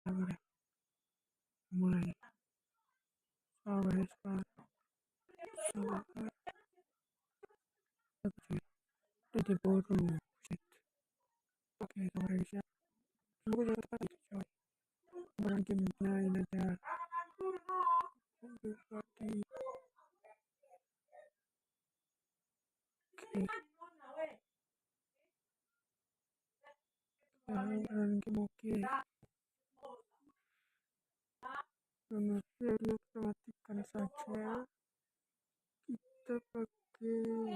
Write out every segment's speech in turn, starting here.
Boleh mulai sampai jadi bodoh. Shit. Oke, sama siap. Semoga jangan tepat itu coy. Kemarin game main aja. Untuk lagi. Oke. Kemarin game oke. Nomor serius kita matikan saja. Kita pakai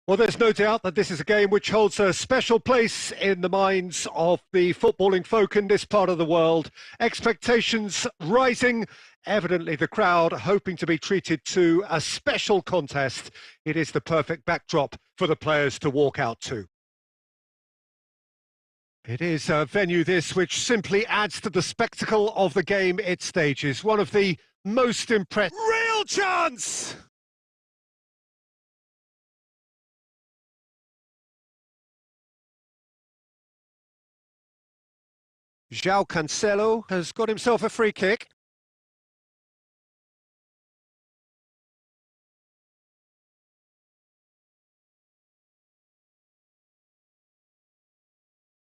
Well, there's no doubt that this is a game which holds a special place in the minds of the footballing folk in this part of the world. Expectations rising. Evidently, the crowd hoping to be treated to a special contest. It is the perfect backdrop for the players to walk out to. It is a venue this which simply adds to the spectacle of the game it stages. One of the most impressive... Real chance! João Cancelo has got himself a free kick.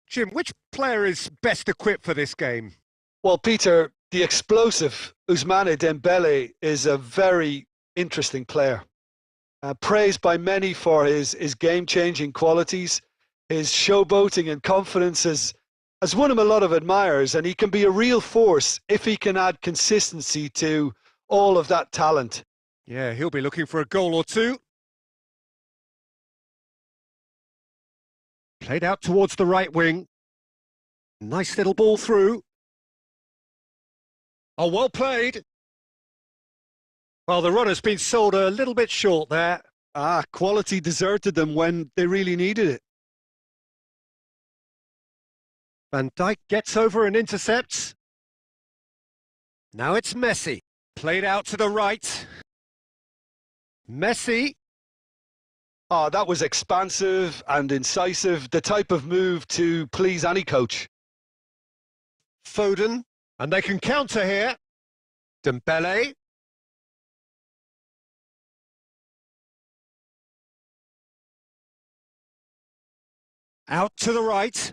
Jim, which player is best equipped for this game? Well, Peter, the explosive Ousmane Dembele is a very interesting player. Praised by many for his game-changing qualities. His showboating and confidence has won him a lot of admirers, and he can be a real force if he can add consistency to all of that talent. Yeah, he'll be looking for a goal or two. Played out towards the right wing. Nice little ball through. Oh, well played. Well, the run has been sold a little bit short there. Quality deserted them when they really needed it. Van Dijk gets over and intercepts. Now it's Messi. Played out to the right. Messi. That was expansive and incisive, the type of move to please any coach. Foden, and they can counter here. Dembele. Out to the right.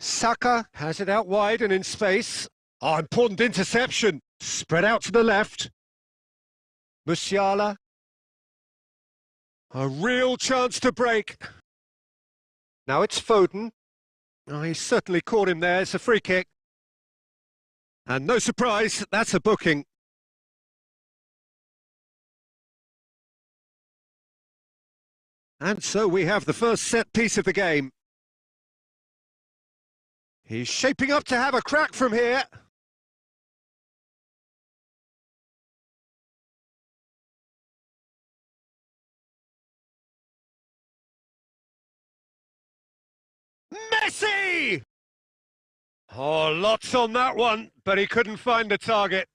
Saka has it out wide and in space. Important interception. Spread out to the left. Musiala. A real chance to break. Now it's Foden. He certainly caught him there. It's a free kick. And no surprise, that's a booking. And so we have the first set piece of the game. He's shaping up to have a crack from here. Messi! Oh, lots on that one, but he couldn't find the target.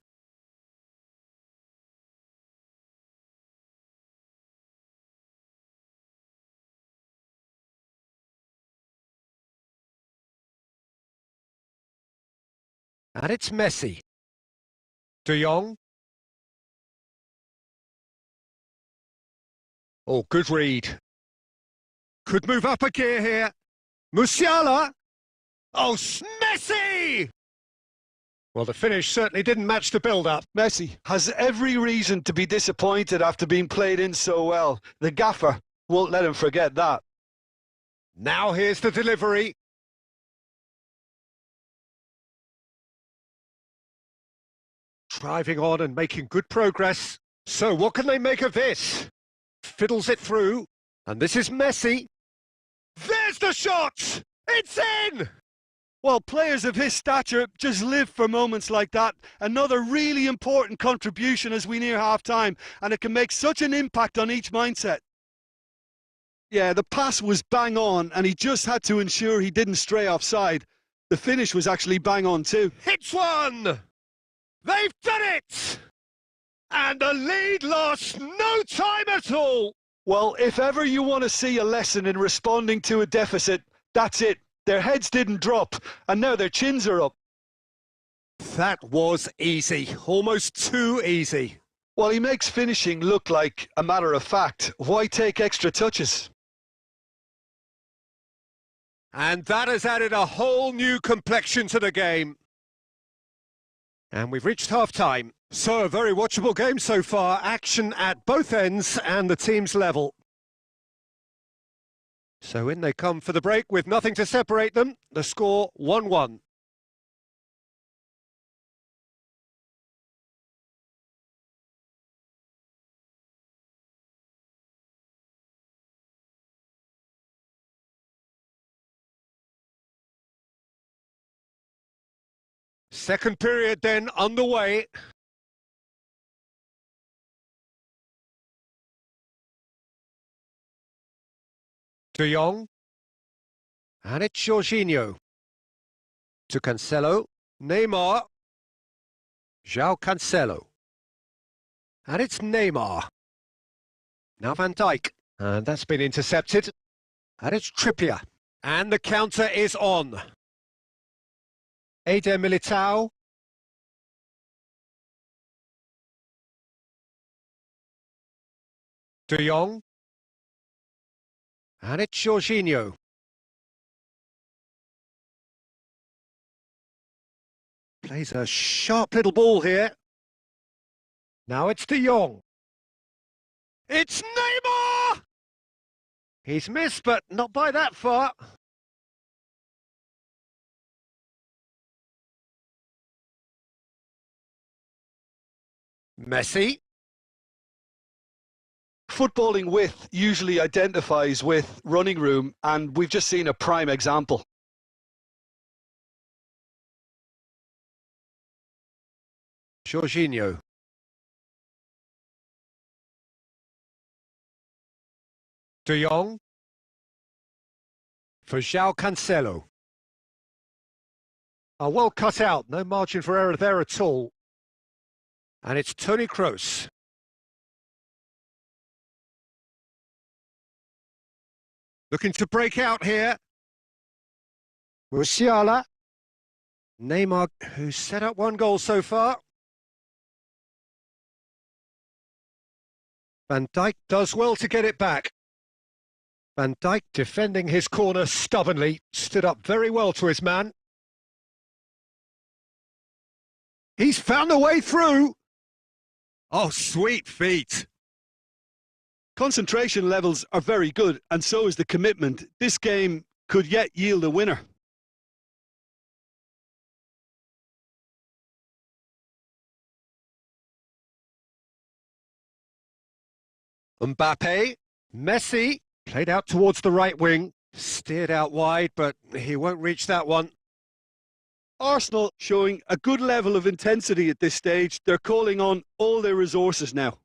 And it's Messi. De Jong. Oh, good read. Could move up a gear here. Musiala. Oh, Messi! Well, the finish certainly didn't match the build-up. Messi has every reason to be disappointed after being played in so well. The gaffer won't let him forget that. Now here's the delivery. Driving on and making good progress. So what can they make of this? Fiddles it through. And this is Messi. There's the shot! It's in! Well, players of his stature just live for moments like that. Another really important contribution as we near half-time, and it can make such an impact on each mindset. Yeah, the pass was bang on, and he just had to ensure he didn't stray offside. The finish was actually bang on too. Hits one! They've done it! And the lead lost no time at all. Well, if ever you want to see a lesson in responding to a deficit, that's it. Their heads didn't drop, and now their chins are up. That was easy, almost too easy. Well, he makes finishing look like a matter of fact. Why take extra touches? And that has added a whole new complexion to the game. And we've reached half-time. So a very watchable game so far. Action at both ends and the teams level. So in they come for the break with nothing to separate them. The score 1-1. Second period then underway. De Jong. And it's Jorginho. To Cancelo. Neymar. João Cancelo. And it's Neymar. Now Van Dijk. And that's been intercepted. And it's Trippier. And the counter is on. Eder Militao. De Jong. And it's Jorginho. Plays a sharp little ball here. Now it's De Jong. It's Neymar! He's missed, but not by that far. Messi. Footballing width usually identifies with running room, and we've just seen a prime example. Jorginho. De Jong. For João Cancelo. Well cut out, no margin for error there at all. And it's Toni Kroos. Looking to break out here. Musiala. Neymar, who's set up one goal so far. Van Dijk does well to get it back. Van Dijk defending his corner stubbornly, stood up very well to his man. He's found a way through. Oh, sweet feet. Concentration levels are very good, and so is the commitment. This game could yet yield a winner. Smpe, Messi, played out towards the right wing, steered out wide, but he won't reach that one. Arsenal showing a good level of intensity at this stage. They're calling on all their resources now.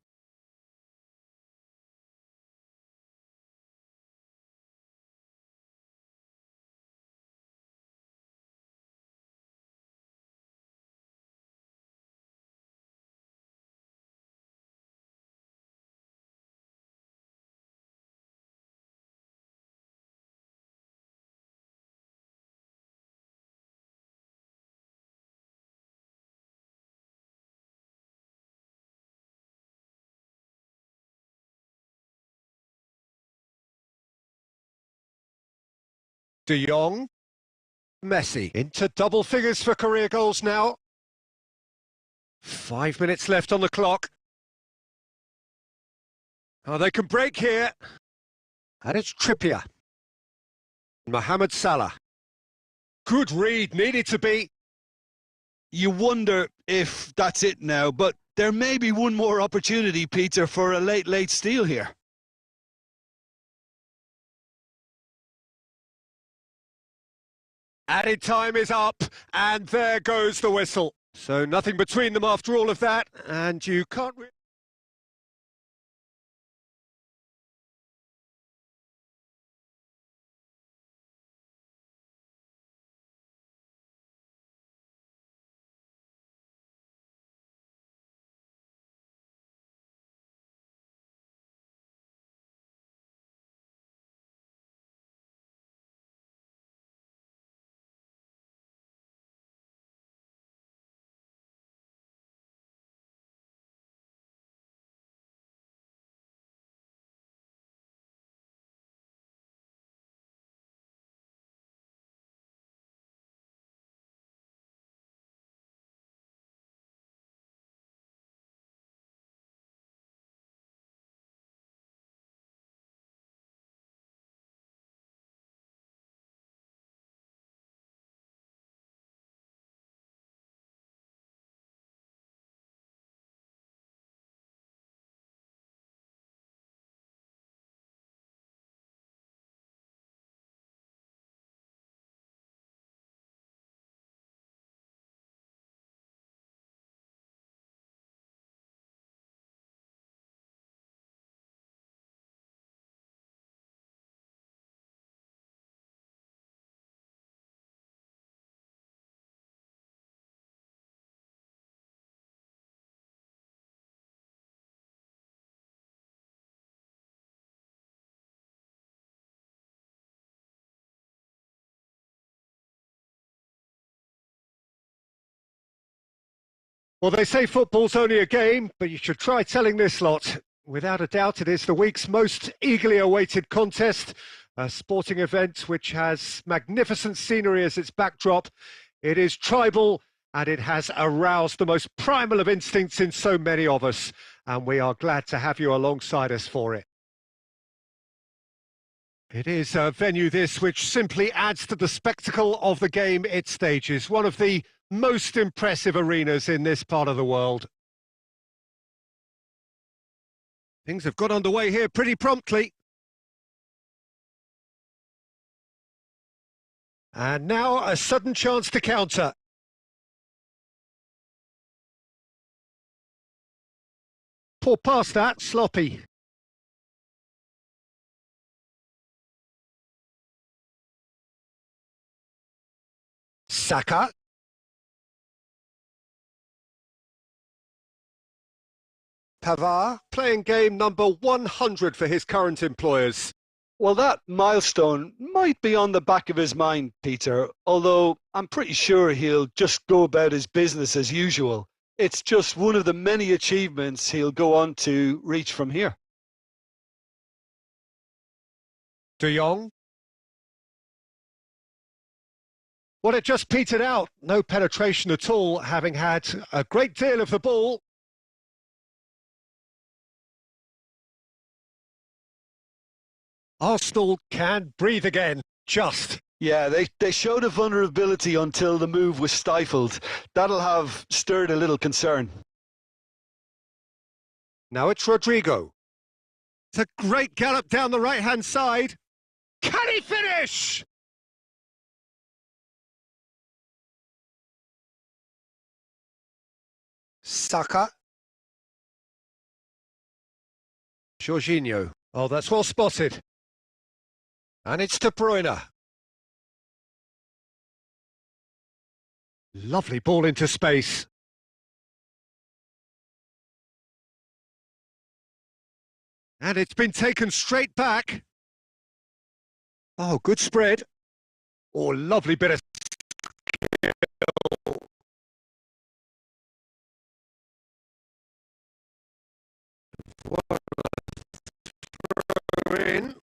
De Jong, Messi into double figures for career goals now. 5 minutes left on the clock. Oh, they can break here. And it's Trippier. Mohamed Salah. Good read, needed to be. You wonder if that's it now, but there may be one more opportunity, Peter, for a late steal here. Added time is up, and there goes the whistle. So nothing between them after all of that, and you can't... Well, they say football's only a game, but you should try telling this lot. Without a doubt, it is the week's most eagerly awaited contest, a sporting event which has magnificent scenery as its backdrop. It is tribal, and it has aroused the most primal of instincts in so many of us, and we are glad to have you alongside us for it. It is a venue this which simply adds to the spectacle of the game it stages, one of the most impressive arenas in this part of the world. Things have got underway here pretty promptly. And now a sudden chance to counter. Poor pass that, sloppy. Saka. Pavard playing game number 100 for his current employers. Well, that milestone might be on the back of his mind, Peter, although I'm pretty sure he'll just go about his business as usual. It's just one of the many achievements he'll go on to reach from here. De Jong. Well, it just petered out. No penetration at all, having had a great deal of the ball. Arsenal can breathe again, just. Yeah, they showed a vulnerability until the move was stifled. That'll have stirred a little concern. Now it's Rodrigo. It's a great gallop down the right-hand side. Can he finish? Saka. Jorginho. Oh, that's well spotted. And it's De Bruyne. Lovely ball into space. And it's been taken straight back. Oh, good spread. Oh, lovely bit of skill. In.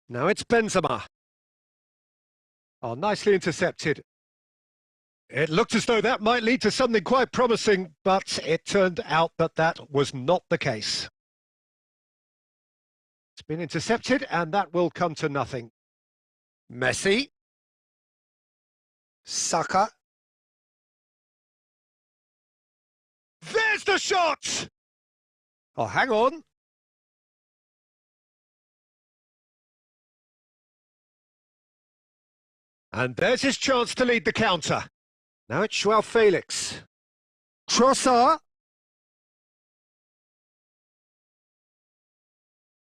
Now it's Benzema. Oh, nicely intercepted. It looked as though that might lead to something quite promising, but it turned out that that was not the case. It's been intercepted, and that will come to nothing. Messi. Saka. There's the shot! Oh, hang on. And there's his chance to lead the counter. Now it's Joao Felix. Trossard.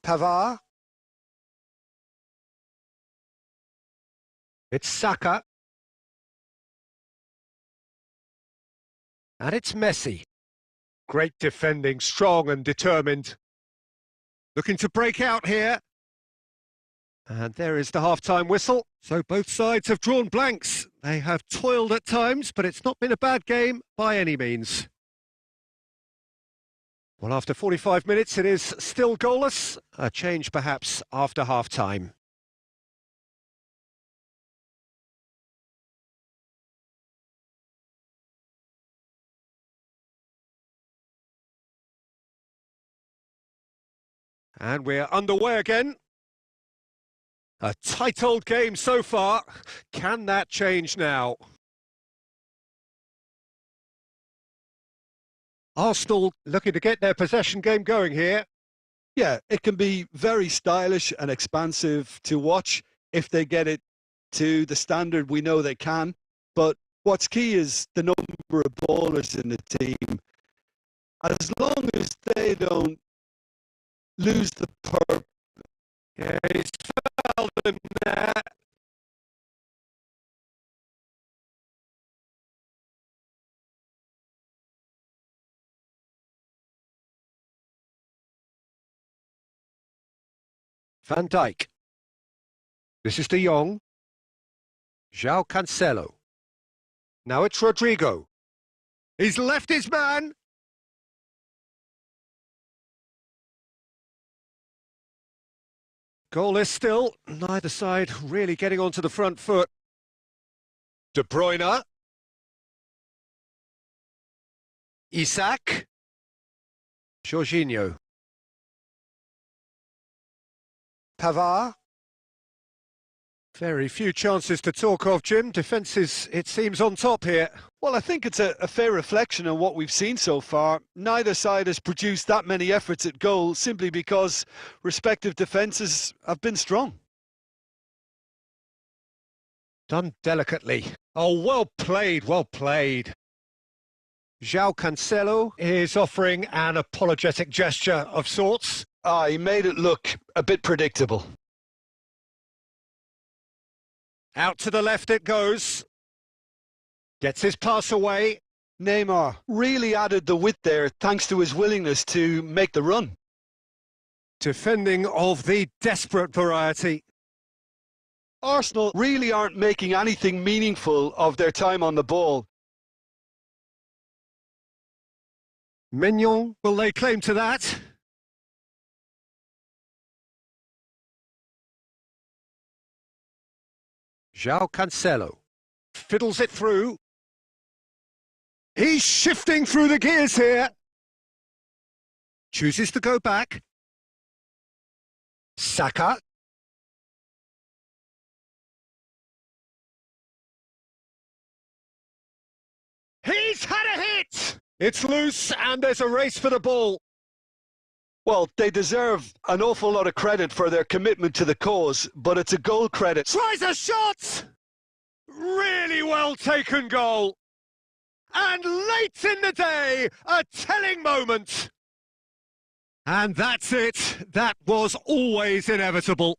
Pavard. It's Saka. And it's Messi. Great defending, strong and determined. Looking to break out here. And there is the half-time whistle. So both sides have drawn blanks. They have toiled at times, but it's not been a bad game by any means. Well, after 45 minutes, it is still goalless. A change perhaps after half-time. And we're underway again. A tight old game so far. Can that change now? Arsenal looking to get their possession game going here. Yeah, it can be very stylish and expansive to watch if they get it to the standard we know they can. But what's key is the number of ballers in the team. As long as they don't lose the purpose. Yeah, he's fouled him there. Van Dijk. This is De Jong. João Cancelo. Now it's Rodrigo. He's left his man. Goalless still. Neither side really getting onto the front foot. De Bruyne. Isak. Jorginho. Pavard. Very few chances to talk of, Jim. Defence is, it seems, on top here. Well, I think it's a fair reflection on what we've seen so far. Neither side has produced that many efforts at goal simply because respective defences have been strong. Done delicately. Oh, well played, well played. João Cancelo is offering an apologetic gesture of sorts. He made it look a bit predictable. Out to the left it goes. Gets his pass away. Neymar really added the width there thanks to his willingness to make the run. Defending of the desperate variety. Arsenal really aren't making anything meaningful of their time on the ball. Mignon, will lay claim to that? João Cancelo fiddles it through. He's shifting through the gears here. Chooses to go back. Saka. He's had a hit! It's loose and there's a race for the ball. Well, they deserve an awful lot of credit for their commitment to the cause, but it's a goal credit. Tries a shot! Really well taken goal. And late in the day, a telling moment. And that's it. That was always inevitable.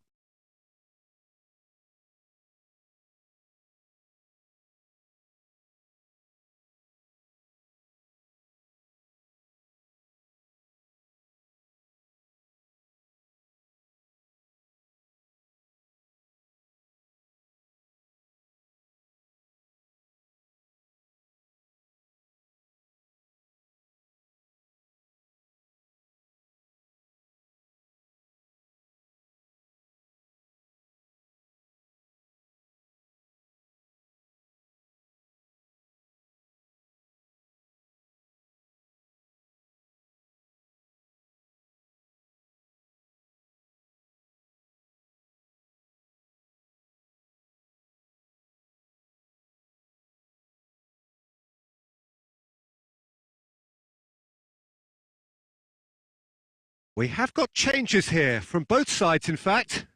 We have got changes here, from both sides in fact.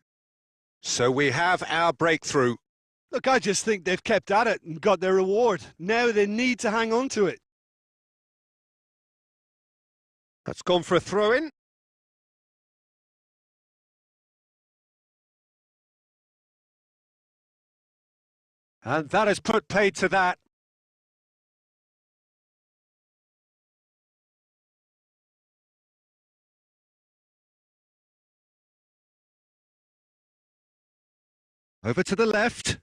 So we have our breakthrough. Look, I just think they've kept at it and got their reward. Now they need to hang on to it. That's gone for a throw-in. And that has put paid to that. Over to the left.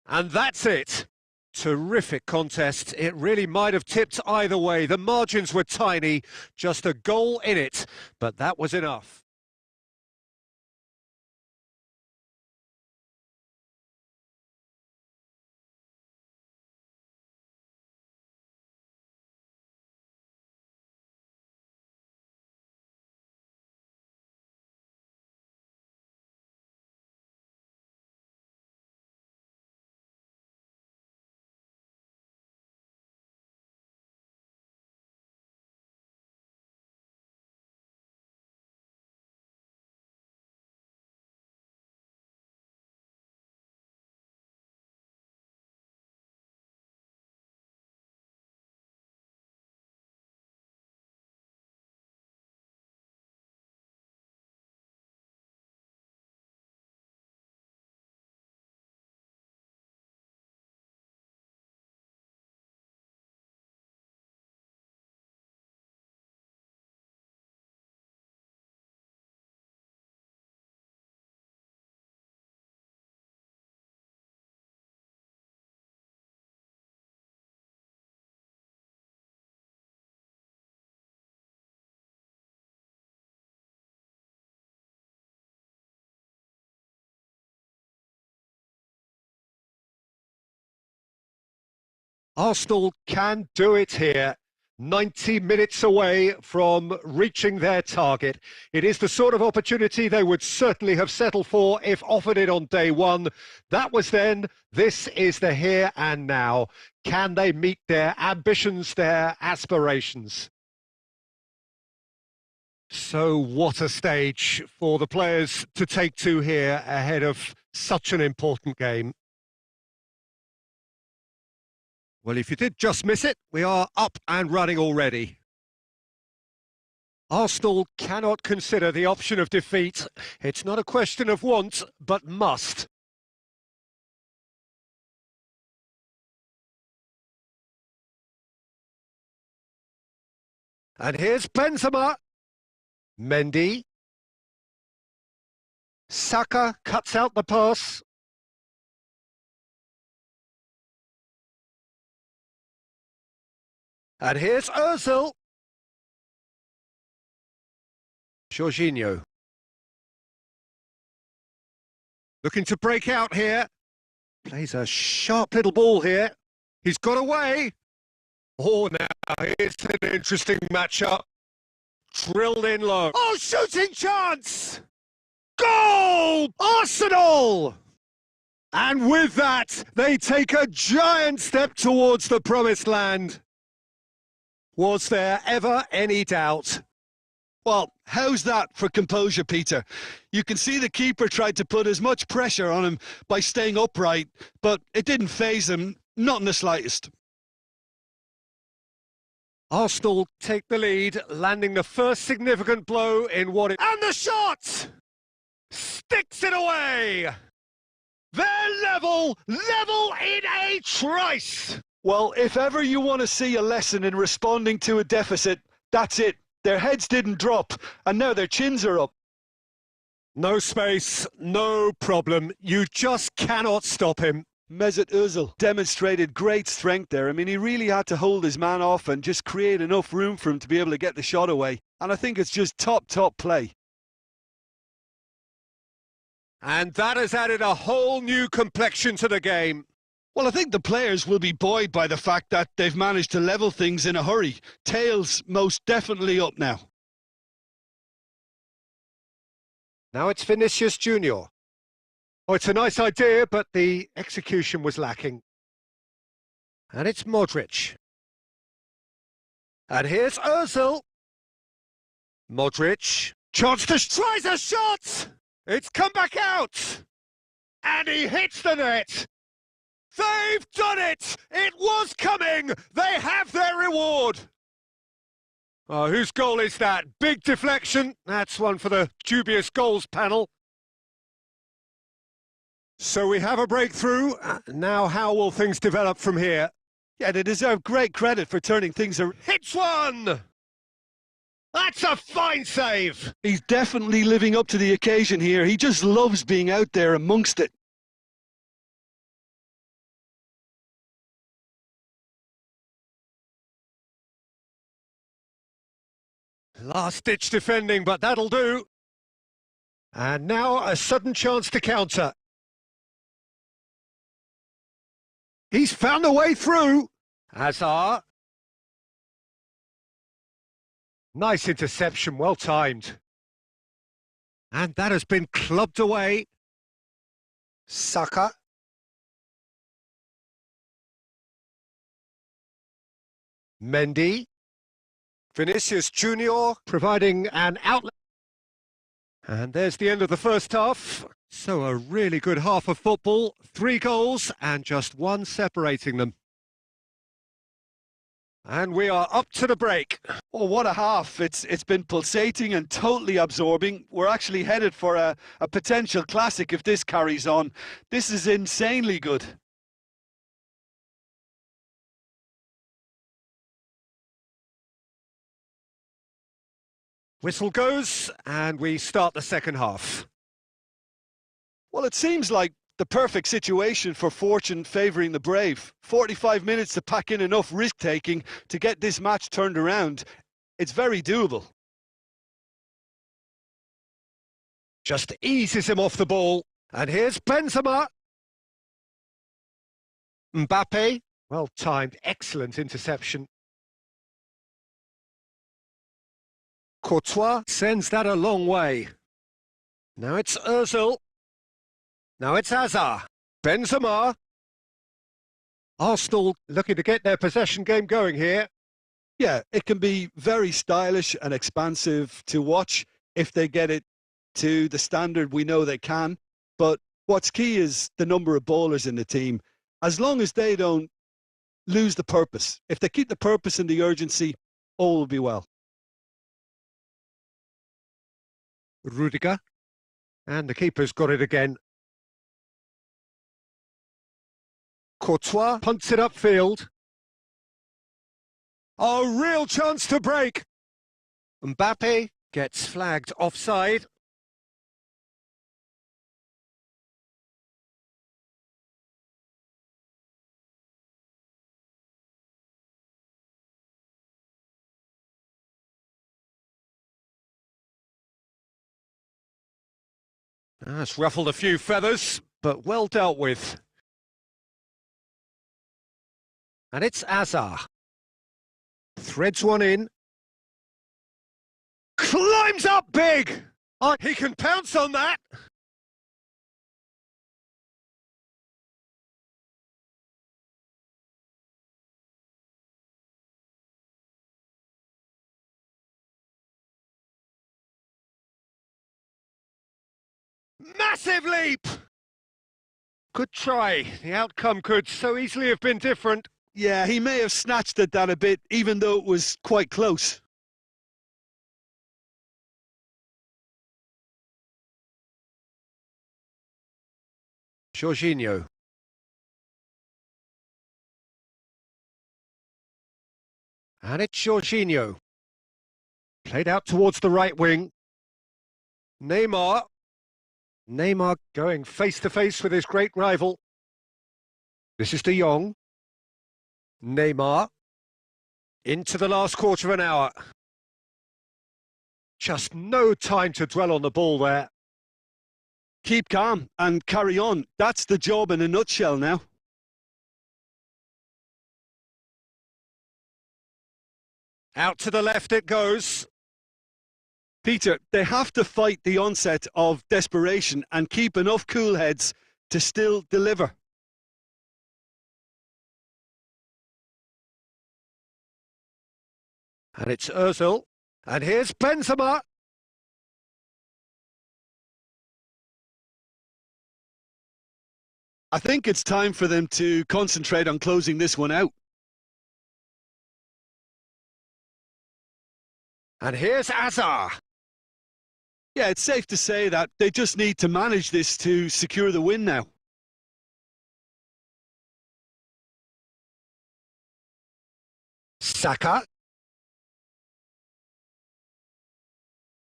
And that's it. Terrific contest. It really might have tipped either way. The margins were tiny, just a goal in it, but that was enough. Arsenal can do it here. 90 minutes away from reaching their target. It is the sort of opportunity they would certainly have settled for if offered it on day one. That was then. This is the here and now. Can they meet their ambitions, their aspirations? So what a stage for the players to take to here ahead of such an important game. Well, if you did just miss it, we are up and running already. Arsenal cannot consider the option of defeat. It's not a question of want, but must. And here's Benzema. Mendy. Saka cuts out the pass. And here's Ozil. Jorginho. Looking to break out here. Plays a sharp little ball here. He's got away. Oh, now it's an interesting matchup. Drilled in low. Oh, shooting chance! Goal! Arsenal! And with that, they take a giant step towards the promised land. Was there ever any doubt? Well, how's that for composure, Peter? You can see the keeper tried to put as much pressure on him by staying upright, but it didn't faze him, not in the slightest. Arsenal take the lead, landing the first significant blow in what it... And the shot! Sticks it away! They're level in a trice! Well, if ever you want to see a lesson in responding to a deficit, that's it. Their heads didn't drop, and now their chins are up. No space, no problem. You just cannot stop him. Mesut Ozil demonstrated great strength there. I mean, he really had to hold his man off and just create enough room for him to be able to get the shot away. And I think it's just top play. And that has added a whole new complexion to the game. Well, I think the players will be buoyed by the fact that they've managed to level things in a hurry. Tails most definitely up now. Now it's Vinicius Junior. Oh, it's a nice idea, but the execution was lacking. And it's Modric. And here's Ozil. Modric. Chance to tries a shot! It's come back out! And he hits the net! They've done it! It was coming! They have their reward! Oh, whose goal is that? Big deflection. That's one for the dubious goals panel. So we have a breakthrough. Now how will things develop from here? Yeah, they deserve great credit for turning things around. Hits one! That's a fine save! He's definitely living up to the occasion here. He just loves being out there amongst it. Last-ditch defending, but that'll do. And now a sudden chance to counter. He's found a way through. Hazard. Nice interception, well timed. And that has been clubbed away. Saka. Mendy. Vinicius Junior providing an outlet. And there's the end of the first half. So a really good half of football. 3 goals and just 1 separating them. And we are up to the break. Oh, what a half. It's been pulsating and totally absorbing. We're actually headed for a potential classic if this carries on. This is insanely good. Whistle goes and we start the second half. Well, it seems like the perfect situation for fortune favouring the brave. 45 minutes to pack in enough risk-taking to get this match turned around. It's very doable. Just eases him off the ball. And here's Benzema. Smpe. Well timed, excellent interception. Courtois sends that a long way. Now it's Ozil. Now it's Hazard. Benzema. Arsenal looking to get their possession game going here. Yeah, it can be very stylish and expansive to watch if they get it to the standard we know they can. But what's key is the number of ballers in the team. As long as they don't lose the purpose, if they keep the purpose and the urgency, all will be well. Rudiger. And the keeper's got it again. Courtois punts it upfield. A real chance to break. Smpe gets flagged offside. That's ruffled a few feathers, but well dealt with. And it's Hazard. Threads one in. Climbs up big! Oh, he can pounce on that! Massive leap! Good try. The outcome could so easily have been different. Yeah, he may have snatched at that a bit, even though it was quite close. Jorginho. And it's Jorginho. Played out towards the right wing. Neymar. Neymar going face-to-face with his great rival. This is De Jong. Neymar. Into the last quarter of an hour. Just no time to dwell on the ball there. Keep calm and carry on. That's the job in a nutshell now. Out to the left it goes. Peter, they have to fight the onset of desperation and keep enough cool heads to still deliver. And it's Ozil. And here's Benzema. I think it's time for them to concentrate on closing this one out. And here's Hazard. Yeah, it's safe to say that they just need to manage this to secure the win now. Saka.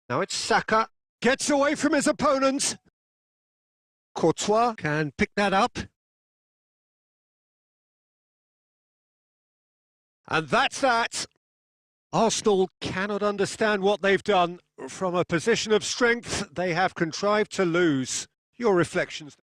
Now it's Saka. Gets away from his opponents. Courtois can pick that up. And that's that. Arsenal cannot understand what they've done. From a position of strength, they have contrived to lose. Your reflections?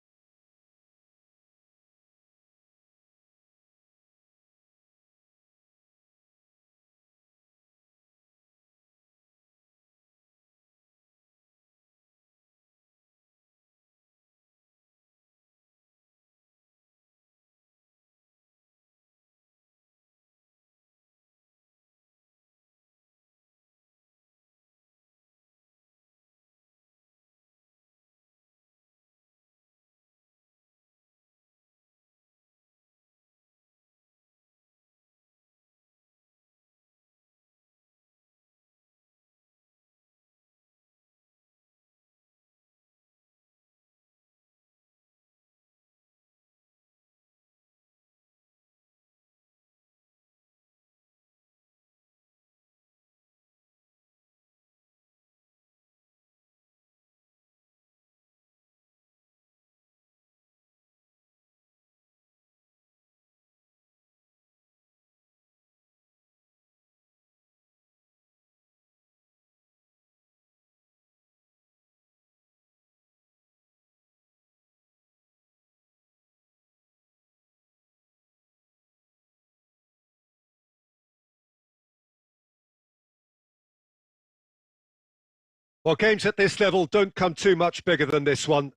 Well, games at this level don't come too much bigger than this one.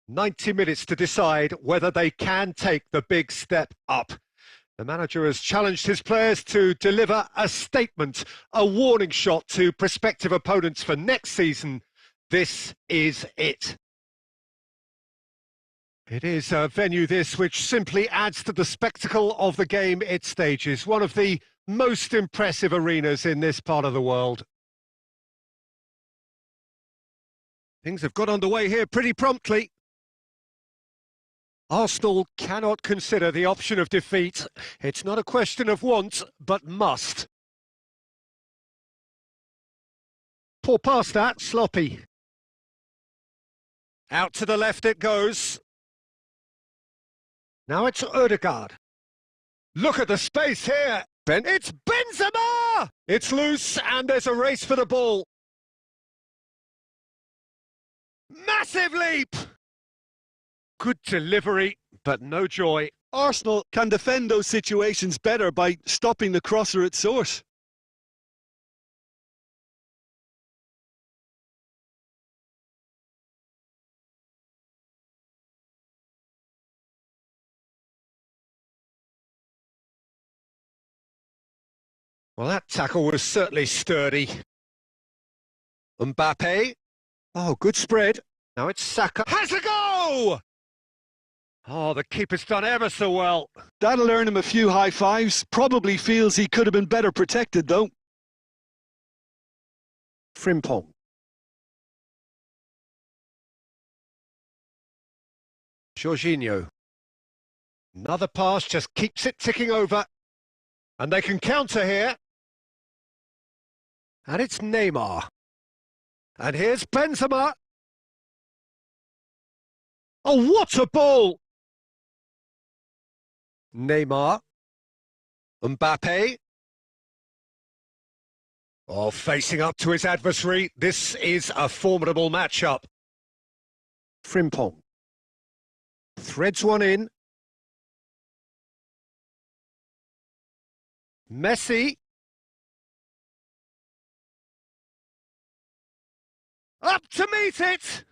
90 minutes to decide whether they can take the big step up. The manager has challenged his players to deliver a statement, a warning shot to prospective opponents for next season. This is it. It is a venue this which simply adds to the spectacle of the game it stages. One of the most impressive arenas in this part of the world. Things have got underway here pretty promptly. Arsenal cannot consider the option of defeat. It's not a question of want, but must. Poor pass that, sloppy. Out to the left it goes. Now it's Odegaard. Look at the space here. It's Benzema! It's loose and there's a race for the ball. Massive leap! Good delivery, but no joy. Arsenal can defend those situations better by stopping the crosser at source. Well, that tackle was certainly sturdy. Smpe. Oh, good spread. Now it's Saka. Has a go! Oh, the keeper's done ever so well. That'll earn him a few high fives. Probably feels he could have been better protected, though. Frimpong. Jorginho. Another pass just keeps it ticking over. And they can counter here. And it's Neymar. And here's Benzema. Oh, what a ball! Neymar. Mbappe. Oh, facing up to his adversary. This is a formidable matchup. Frimpong. Threads one in. Messi. Up to meet it!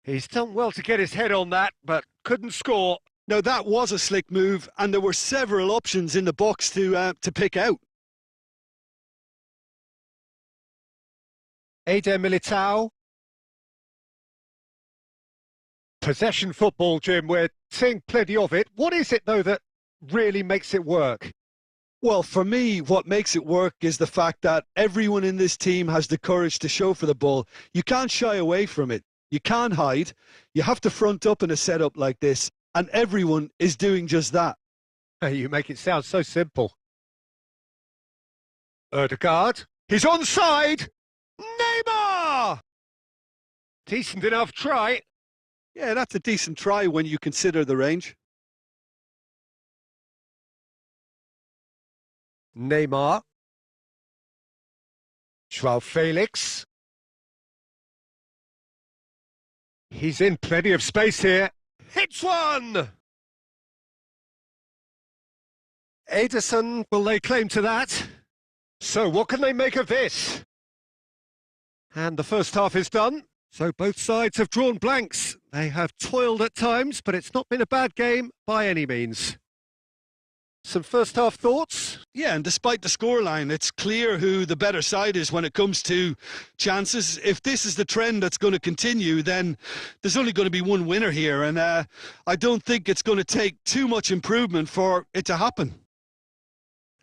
He's done well to get his head on that, but couldn't score. Now, that was a slick move, and there were several options in the box to pick out. Eder Militao. Possession football, Jim, we're seeing plenty of it. What is it, though, that really makes it work? Well, for me, what makes it work is the fact that everyone in this team has the courage to show for the ball. You can't shy away from it. You can't hide. You have to front up in a setup like this, and everyone is doing just that. You make it sound so simple. Ødegaard. He's onside! Neymar! Decent enough try. Yeah, that's a decent try when you consider the range. Neymar. João Felix. He's in plenty of space here. Hits one! Ederson will lay claim to that. So what can they make of this? And the first half is done. So both sides have drawn blanks. They have toiled at times, but it's not been a bad game by any means. Some first half thoughts? Yeah, and despite the scoreline, it's clear who the better side is when it comes to chances. If this is the trend that's going to continue, then there's only going to be one winner here, and I don't think it's going to take too much improvement for it to happen.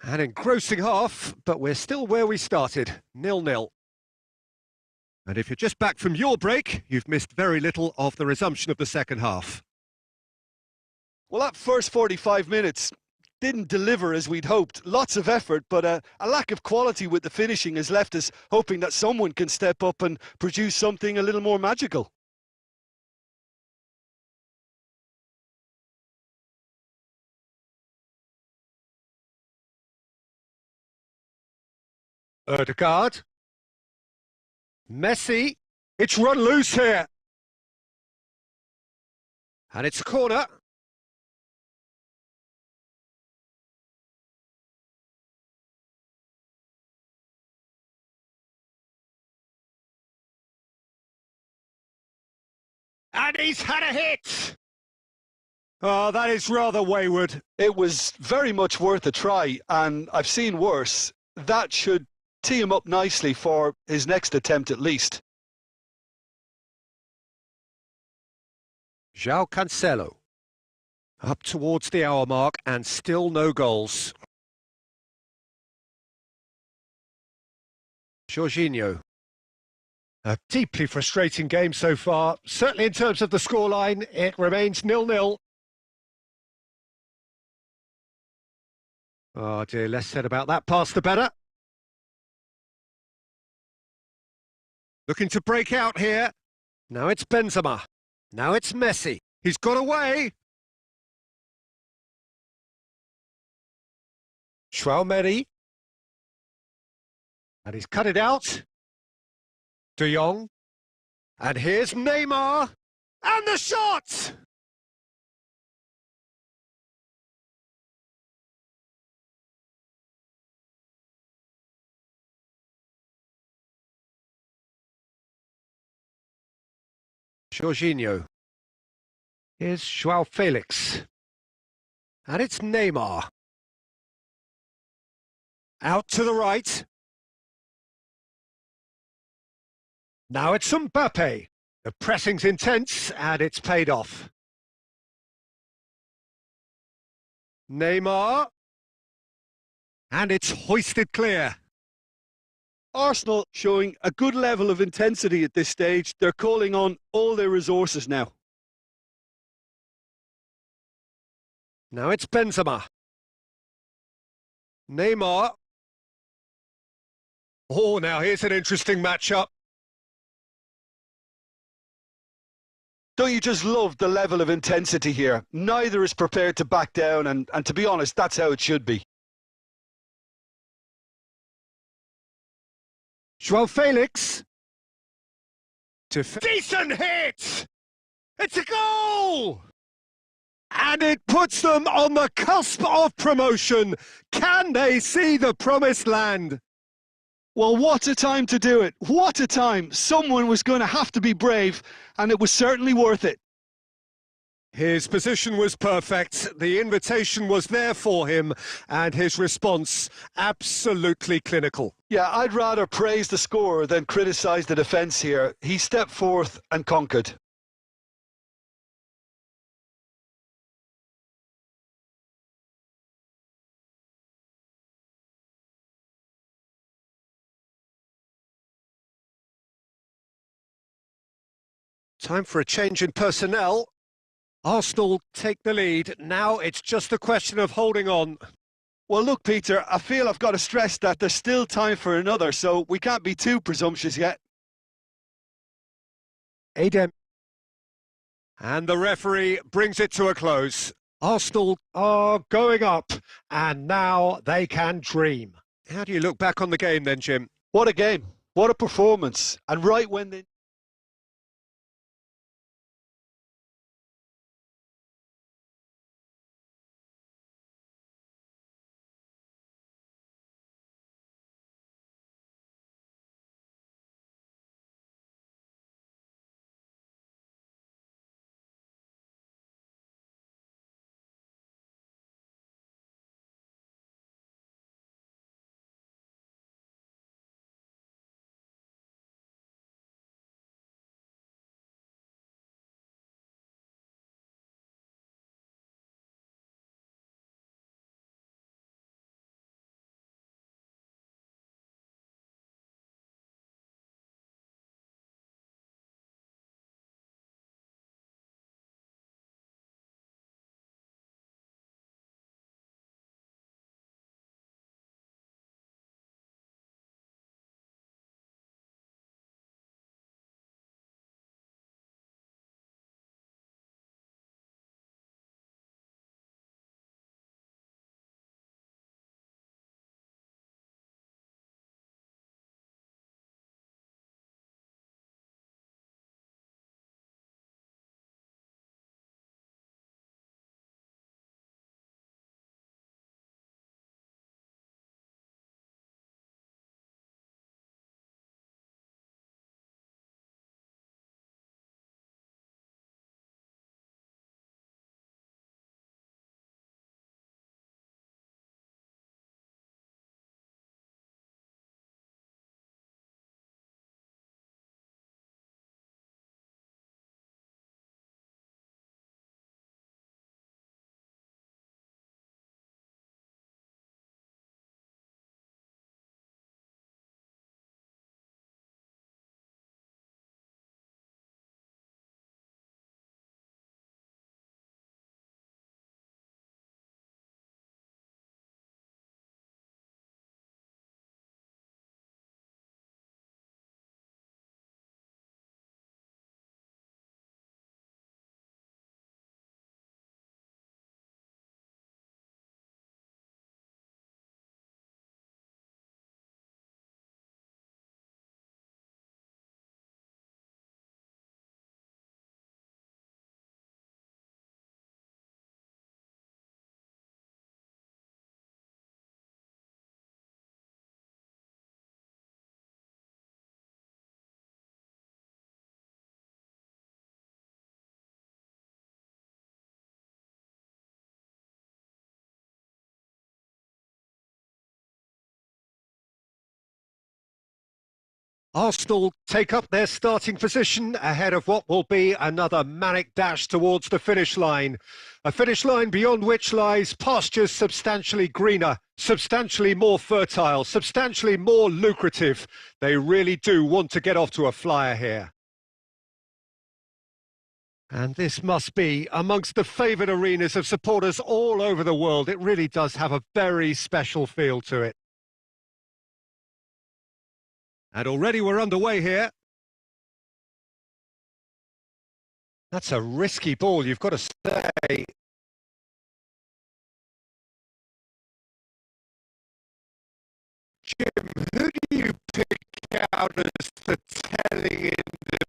An engrossing half, but we're still where we started, 0-0. And if you're just back from your break, you've missed very little of the resumption of the second half. Well, that first 45 minutes didn't deliver as we'd hoped. Lots of effort, but a lack of quality with the finishing has left us hoping that someone can step up and produce something a little more magical. Ødegaard. Messi. It's run loose here. And it's a corner. And he's had a hit! Oh, that is rather wayward. It was very much worth a try, and I've seen worse. That should tee him up nicely for his next attempt at least. João Cancelo. Up towards the hour mark and still no goals. Jorginho. A deeply frustrating game so far. Certainly in terms of the scoreline, it remains 0-0. Oh dear, less said about that pass the better. Looking to break out here. Now it's Benzema. Now it's Messi. He's got away. Smpe. And he's cut it out. De Jong. And here's Neymar. And the shot! Jorginho. Here's João Felix. And it's Neymar. Out to the right. Now it's Smpe. The pressing's intense and it's paid off. Neymar. And it's hoisted clear. Arsenal showing a good level of intensity at this stage. They're calling on all their resources now. Now it's Benzema. Neymar. Oh, now here's an interesting matchup. Don't you just love the level of intensity here? Neither is prepared to back down, and to be honest, that's how it should be. João Felix. Decent hit! It's a goal! And it puts them on the cusp of promotion. Can they see the promised land? Well, what a time to do it. What a time. Someone was going to have to be brave, and it was certainly worth it. His position was perfect. The invitation was there for him, and his response absolutely clinical. Yeah, I'd rather praise the scorer than criticise the defence here. He stepped forth and conquered. Time for a change in personnel. Arsenal take the lead. Now it's just a question of holding on. Well, look, Peter, I feel I've got to stress that there's still time for another, so we can't be too presumptuous yet. Adem. And the referee brings it to a close. Arsenal are going up, and now they can dream. How do you look back on the game then, Jim? What a game. What a performance. And right when they... Arsenal take up their starting position ahead of what will be another manic dash towards the finish line. A finish line beyond which lies pastures substantially greener, substantially more fertile, substantially more lucrative. They really do want to get off to a flyer here. And this must be amongst the favoured arenas of supporters all over the world. It really does have a very special feel to it. And already we're underway here. That's a risky ball, you've got to say. Jim, who do you pick out as the telling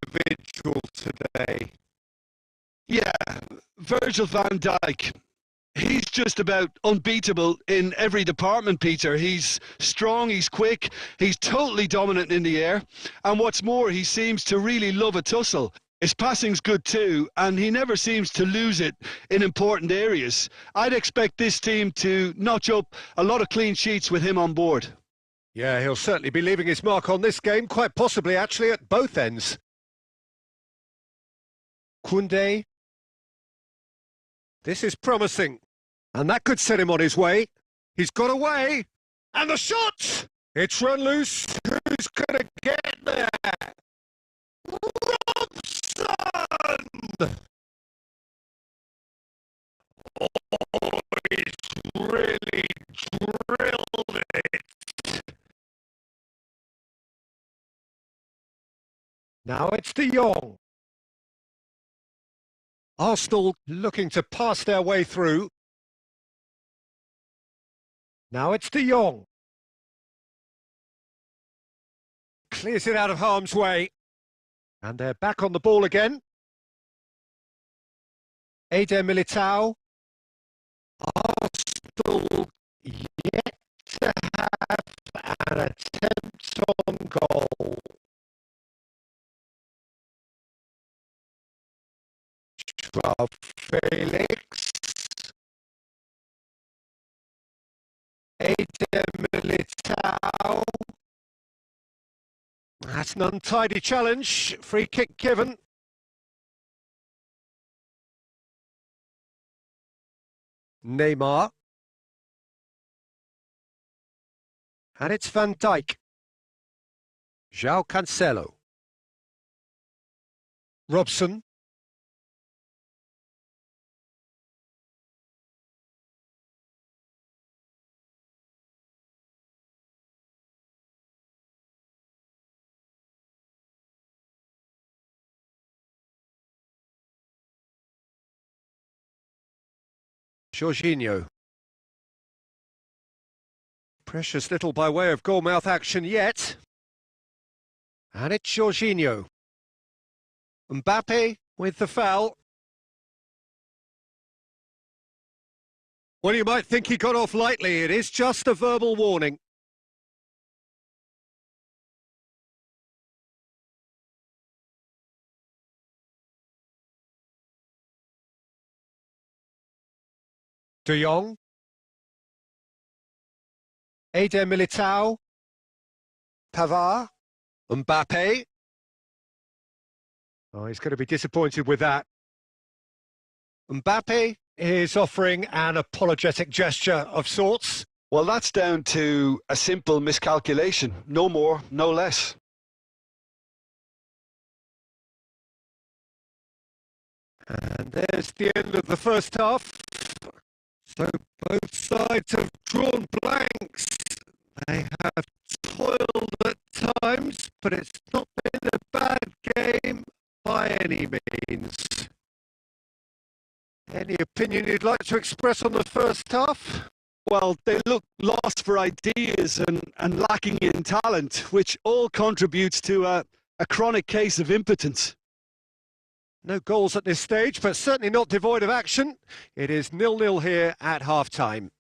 individual today? Yeah, Virgil van Dijk. He's just about unbeatable in every department, Peter. He's strong, he's quick, he's totally dominant in the air. And what's more, he seems to really love a tussle. His passing's good too, and he never seems to lose it in important areas. I'd expect this team to notch up a lot of clean sheets with him on board. Yeah, he'll certainly be leaving his mark on this game, quite possibly actually at both ends. Koundé. This is promising. And that could set him on his way. He's got away. And the shot! It's run loose. Who's going to get there? Robson! Oh, he's really drilled it. Now it's De Jong. Arsenal looking to pass their way through. Now it's De Jong. Clears it out of harm's way. And they're back on the ball again. Eder Militao. Arsenal yet to have an attempt on goal. Joao Felix. Eder Militao. That's an untidy challenge. Free kick given. Neymar. And it's Van Dijk. João Cancelo. Robson. Jorginho. Precious little by way of goalmouth action yet. And it's Jorginho. Smpe with the foul. Well, you might think he got off lightly. It is just a verbal warning. De Jong. Eder Militao. Pavard. Smpe. Oh, he's going to be disappointed with that. Smpe is offering an apologetic gesture of sorts. Well, that's down to a simple miscalculation. No more, no less. And there's the end of the first half. So both sides have drawn blanks. They have toiled at times, but it's not been a bad game by any means. Any opinion you'd like to express on the first half? Well, they look lost for ideas and lacking in talent, which all contributes to a chronic case of impotence. No goals at this stage, but certainly not devoid of action. It is 0-0 here at half-time.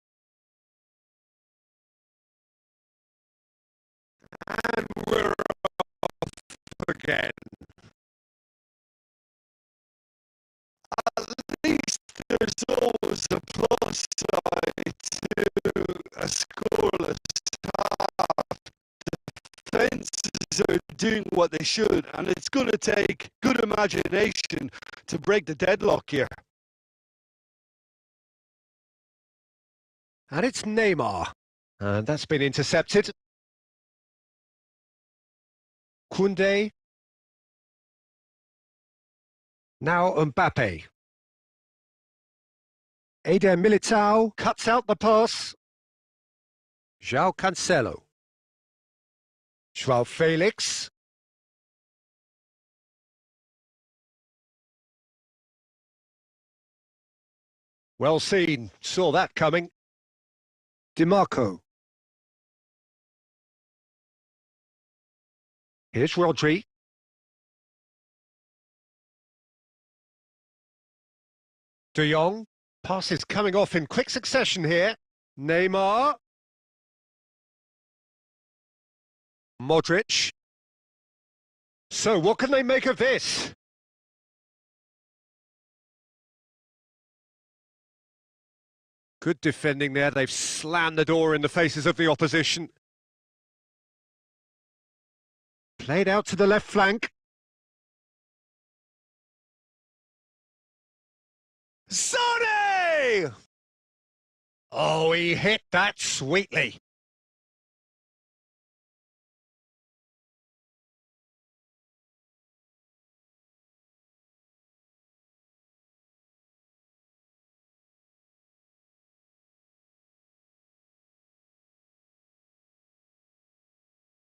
And we're off again. At least there's always a plus side to a scoreless half. Defences are doing what they should, and it's going to take good imagination to break the deadlock here. And it's Neymar. And that's been intercepted. Koundé. Now Mbappe. Eder Militao cuts out the pass. João Cancelo. João Felix. Well seen, saw that coming. DiMarco. Here's Rodri. De Jong. Passes coming off in quick succession here. Neymar. Modric. So what can they make of this? Good defending there. They've slammed the door in the faces of the opposition. Played out to the left flank. Sane! Oh, he hit that sweetly.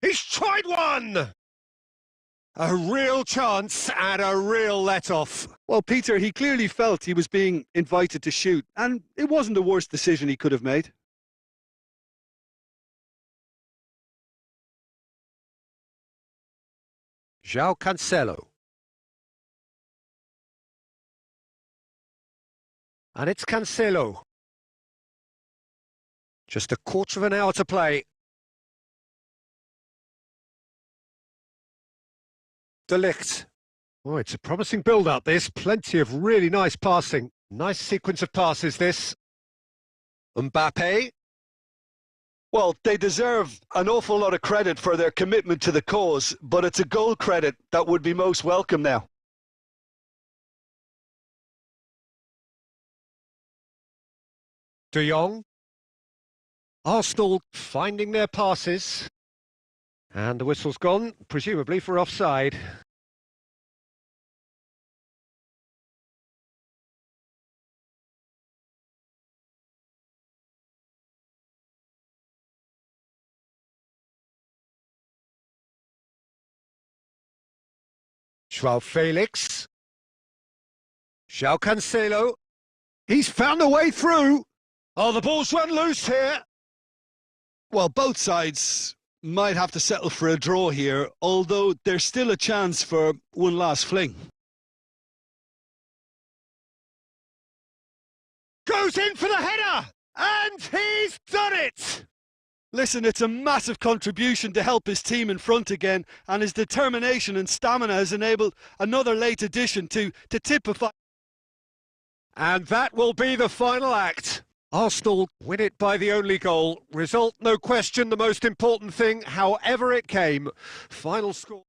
He's tried one! A real chance and a real let-off. Well, Peter, he clearly felt he was being invited to shoot, and it wasn't the worst decision he could have made. João Cancelo. And it's Cancelo. Just a quarter of an hour to play. De Ligt. Oh, it's a promising build-up, this. Plenty of really nice passing. Nice sequence of passes, this. Mbappe. Well, they deserve an awful lot of credit for their commitment to the cause, but it's a goal credit that would be most welcome now. De Jong. Arsenal finding their passes. And the whistle's gone, presumably for offside. João Felix. João Cancelo. He's found a way through. Oh, the ball's run loose here. Well, both sides might have to settle for a draw here, although there's still a chance for one last fling. Goes in for the header, and he's done it! Listen, it's a massive contribution to help his team in front again, and his determination and stamina has enabled another late addition to typify. And that will be the final act. Arsenal win it by the only goal. Result, no question, the most important thing, however it came. Final score.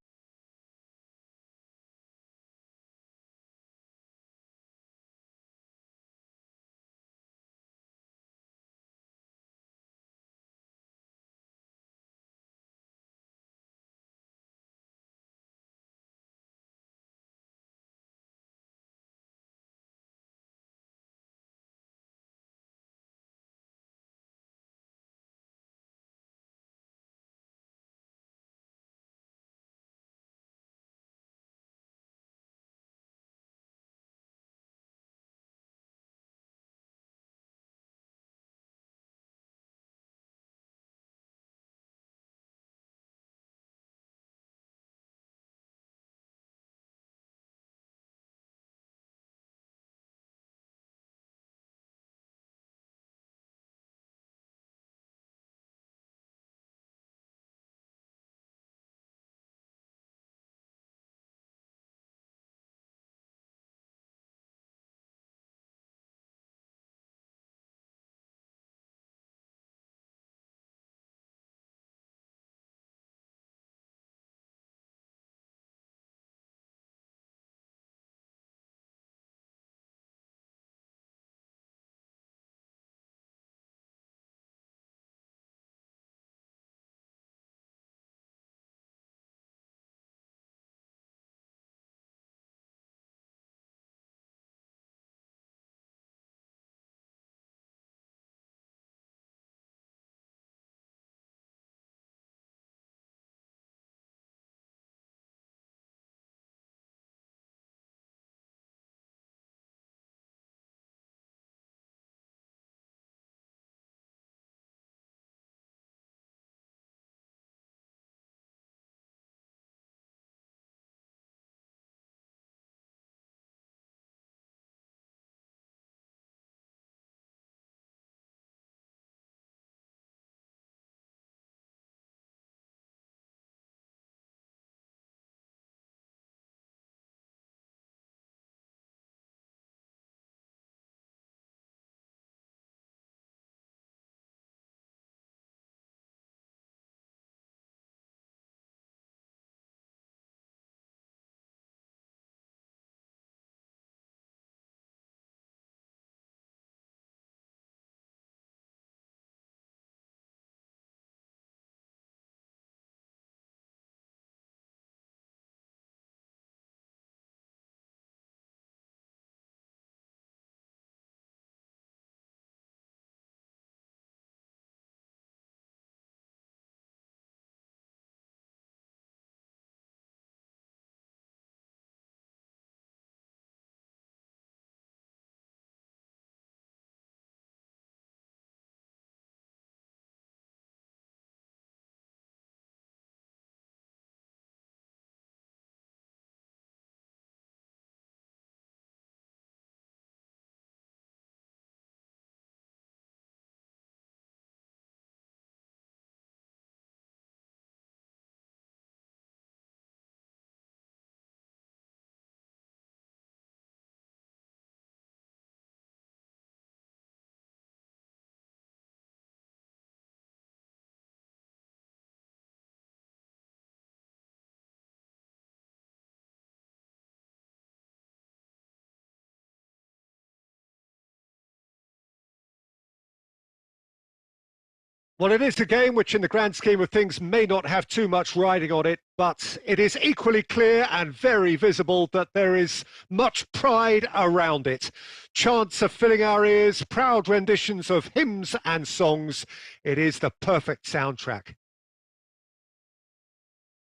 Well, it is a game which in the grand scheme of things may not have too much riding on it, but it is equally clear and very visible that there is much pride around it. Chants are filling our ears, proud renditions of hymns and songs. It is the perfect soundtrack.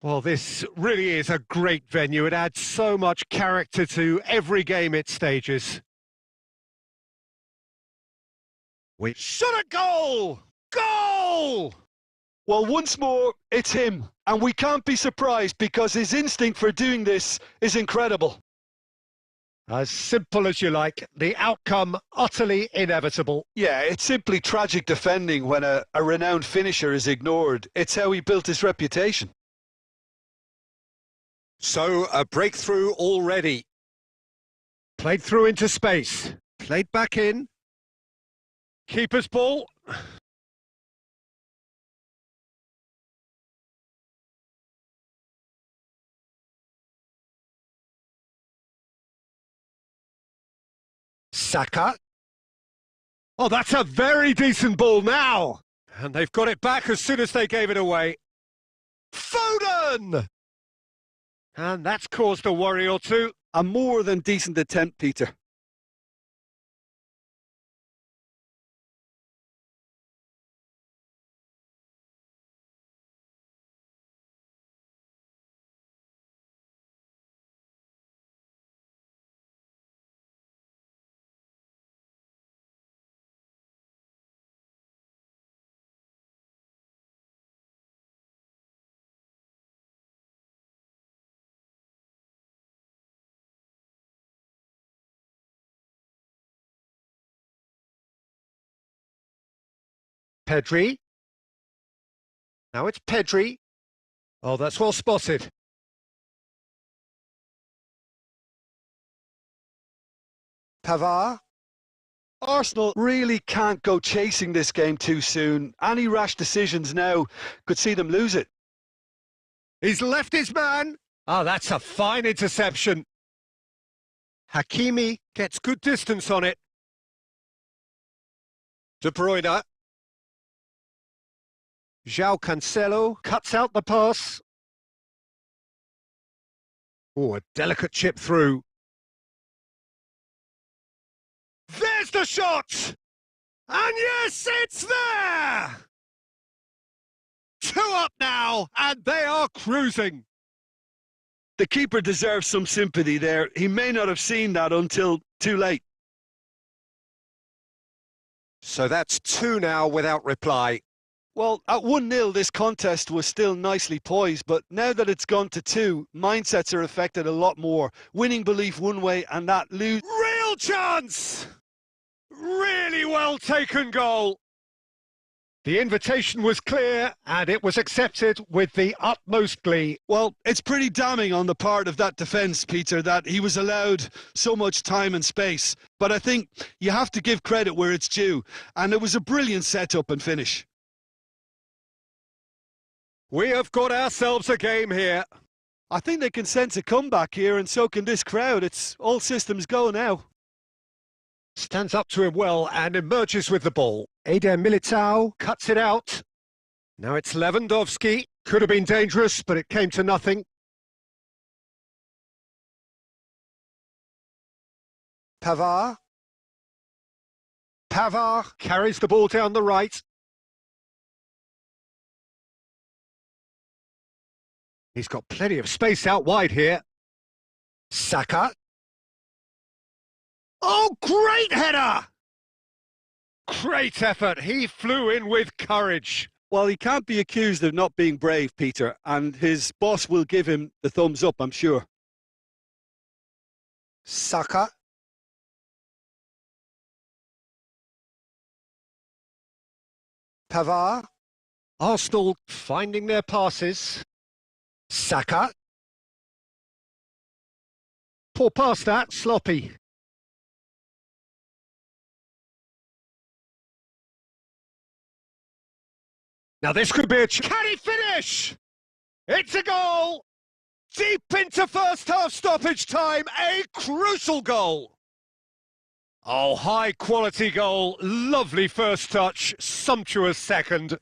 Well, this really is a great venue. It adds so much character to every game it stages. We shot a goal! Goal! Well, once more, it's him. And we can't be surprised because his instinct for doing this is incredible. As simple as you like, the outcome utterly inevitable. Yeah, it's simply tragic defending when a renowned finisher is ignored. It's how he built his reputation. So, a breakthrough already. Played through into space. Played back in. Keeper's ball. Saka. Oh, that's a very decent ball now. And they've got it back as soon as they gave it away. Foden! And that's caused a worry or two. A more than decent attempt, Peter. Pedri. Now it's Pedri. Oh, that's well spotted. Pavard. Arsenal really can't go chasing this game too soon. Any rash decisions now could see them lose it. He's left his man. Oh, that's a fine interception. Hakimi gets good distance on it. De Bruyne. João Cancelo cuts out the pass. Oh, a delicate chip through. There's the shot! And yes, it's there! 2 up now, and they are cruising. The keeper deserves some sympathy there. He may not have seen that until too late. So that's 2 now without reply. Well, at 1-0, this contest was still nicely poised, but now that it's gone to 2, mindsets are affected a lot more. Winning belief one way and that lose. Real chance! Really well taken goal. The invitation was clear and it was accepted with the utmost glee. Well, it's pretty damning on the part of that defence, Peter, that he was allowed so much time and space. But I think you have to give credit where it's due, and it was a brilliant setup and finish. We have got ourselves a game here. I think they can sense a comeback here, and so can this crowd. It's all systems go now. Stands up to him well and emerges with the ball. Eder Militao cuts it out. Now it's Lewandowski. Could have been dangerous, but it came to nothing. Pavard. Pavard carries the ball down the right. He's got plenty of space out wide here. Saka. Oh, great header! Great effort. He flew in with courage. Well, he can't be accused of not being brave, Peter, and his boss will give him the thumbs up, I'm sure. Saka. Pavard. Arsenal finding their passes. Saka. Poor pass that, sloppy. Now this could be a... Can he finish? It's a goal! Deep into first half stoppage time, a crucial goal! Oh, high quality goal, lovely first touch, sumptuous second.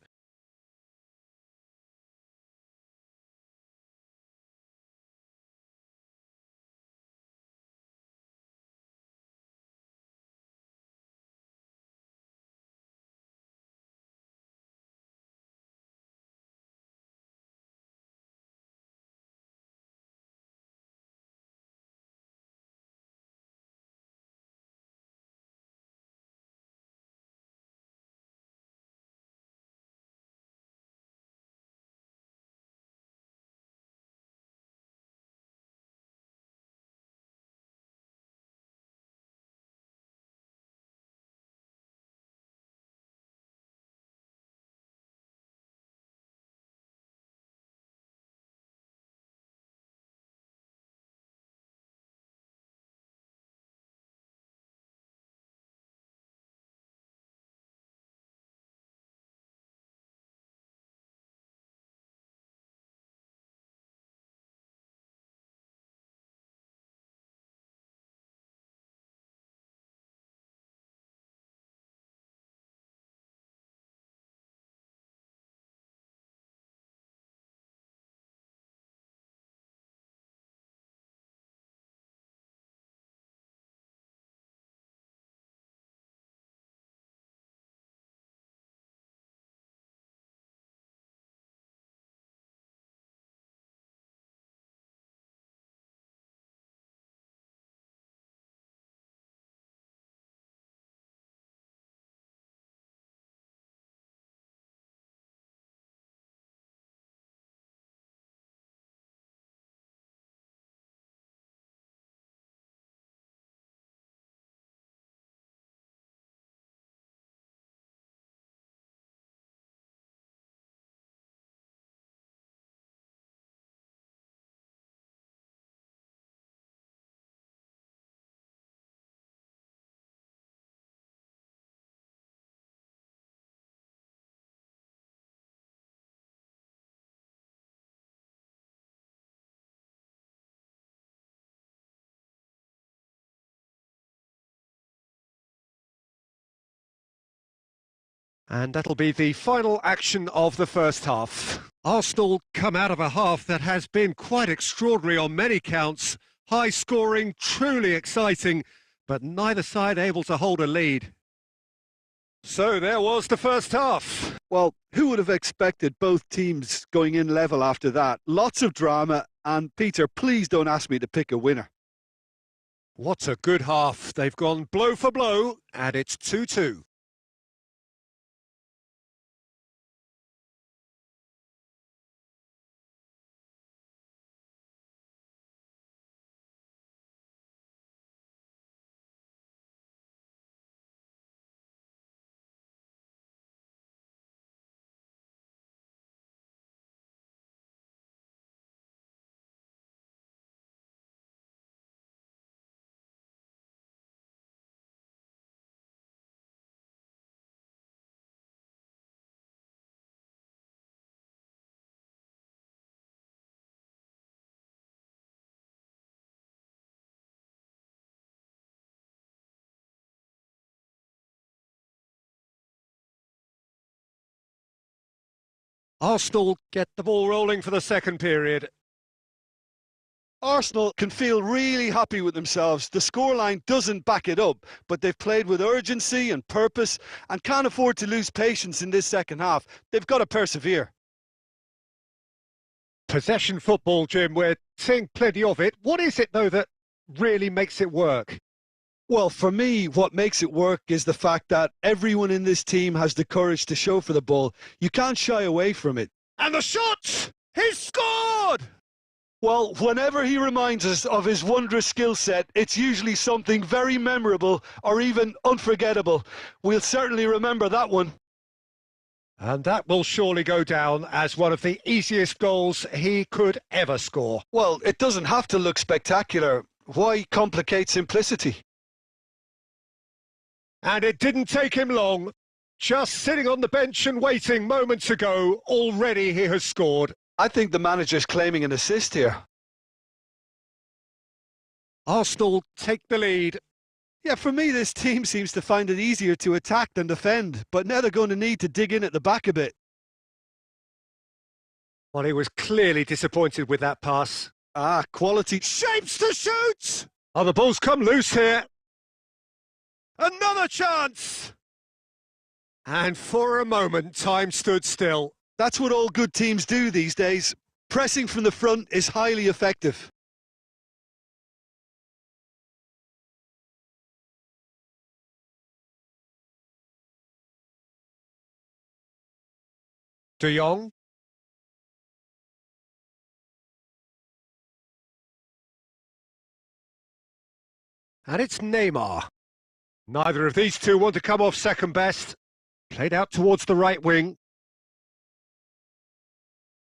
And that'll be the final action of the first half. Arsenal come out of a half that has been quite extraordinary on many counts. High scoring, truly exciting, but neither side able to hold a lead. So there was the first half. Well, who would have expected both teams going in level after that? Lots of drama, and Peter, please don't ask me to pick a winner. What a good half. They've gone blow for blow, and it's 2-2. Arsenal get the ball rolling for the second period. Arsenal can feel really happy with themselves. The scoreline doesn't back it up, but they've played with urgency and purpose and can't afford to lose patience in this second half. They've got to persevere. Possession football, Jim, we're seeing plenty of it. What is it, though, that really makes it work? Well, for me, what makes it work is the fact that everyone in this team has the courage to show for the ball. You can't shy away from it. And the shot! He's scored! Well, whenever he reminds us of his wondrous skill set, it's usually something very memorable or even unforgettable. We'll certainly remember that one. And that will surely go down as one of the easiest goals he could ever score. Well, it doesn't have to look spectacular. Why complicate simplicity? And it didn't take him long. Just sitting on the bench and waiting moments ago, already he has scored. I think the manager's claiming an assist here. Arsenal take the lead. Yeah, for me, this team seems to find it easier to attack than defend, but now they're going to need to dig in at the back a bit. Well, he was clearly disappointed with that pass. Quality. Shapes to shoot! Oh, the ball's come loose here. Another chance! And for a moment, time stood still. That's what all good teams do these days. Pressing from the front is highly effective. De Jong. And it's Neymar. Neither of these two want to come off second best. Played out towards the right wing.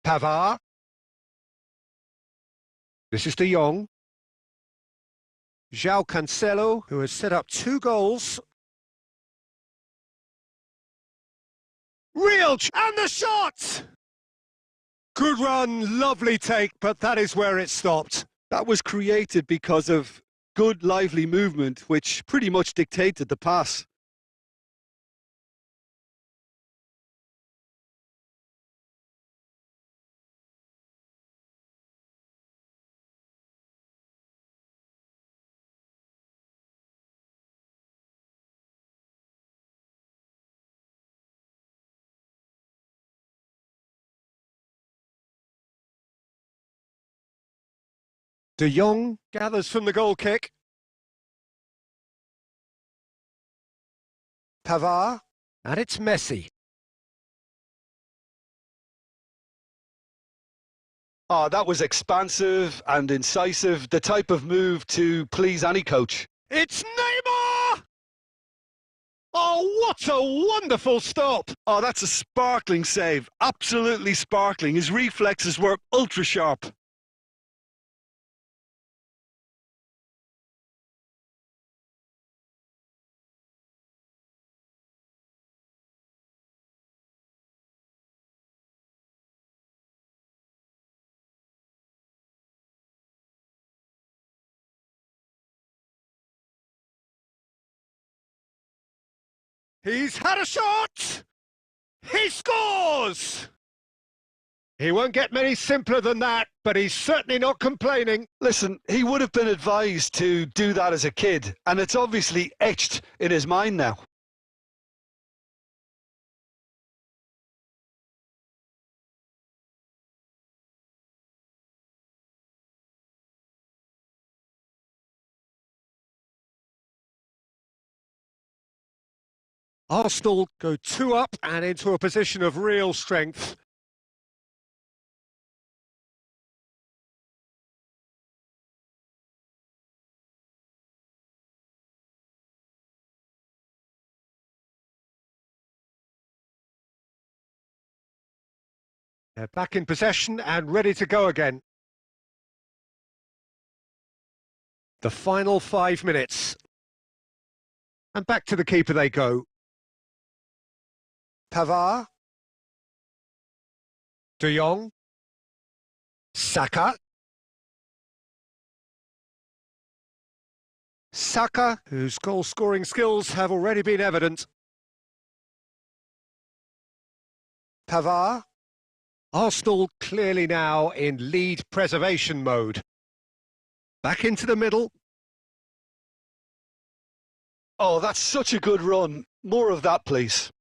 Pavard. This is De Jong. João Cancelo, who has set up 2 goals. And the shot! Good run, lovely take, but that is where it stopped. That was created because of good, lively movement, which pretty much dictated the pass. De Jong gathers from the goal kick. Pavard, and it's Messi. That was expansive and incisive, the type of move to please any coach. It's Neymar! Oh, what a wonderful stop! Oh, that's a sparkling save, absolutely sparkling. His reflexes were ultra sharp. He's had a shot! He scores! He won't get many simpler than that, but he's certainly not complaining. Listen, he would have been advised to do that as a kid, and it's obviously etched in his mind now. Arsenal go 2 up and into a position of real strength. They're back in possession and ready to go again. The final 5 minutes. And back to the keeper they go. Pavard. De Jong. Saka. Saka, whose goal-scoring skills have already been evident. Pavard. Arsenal clearly now in lead preservation mode. Back into the middle. Oh, that's such a good run. More of that, please.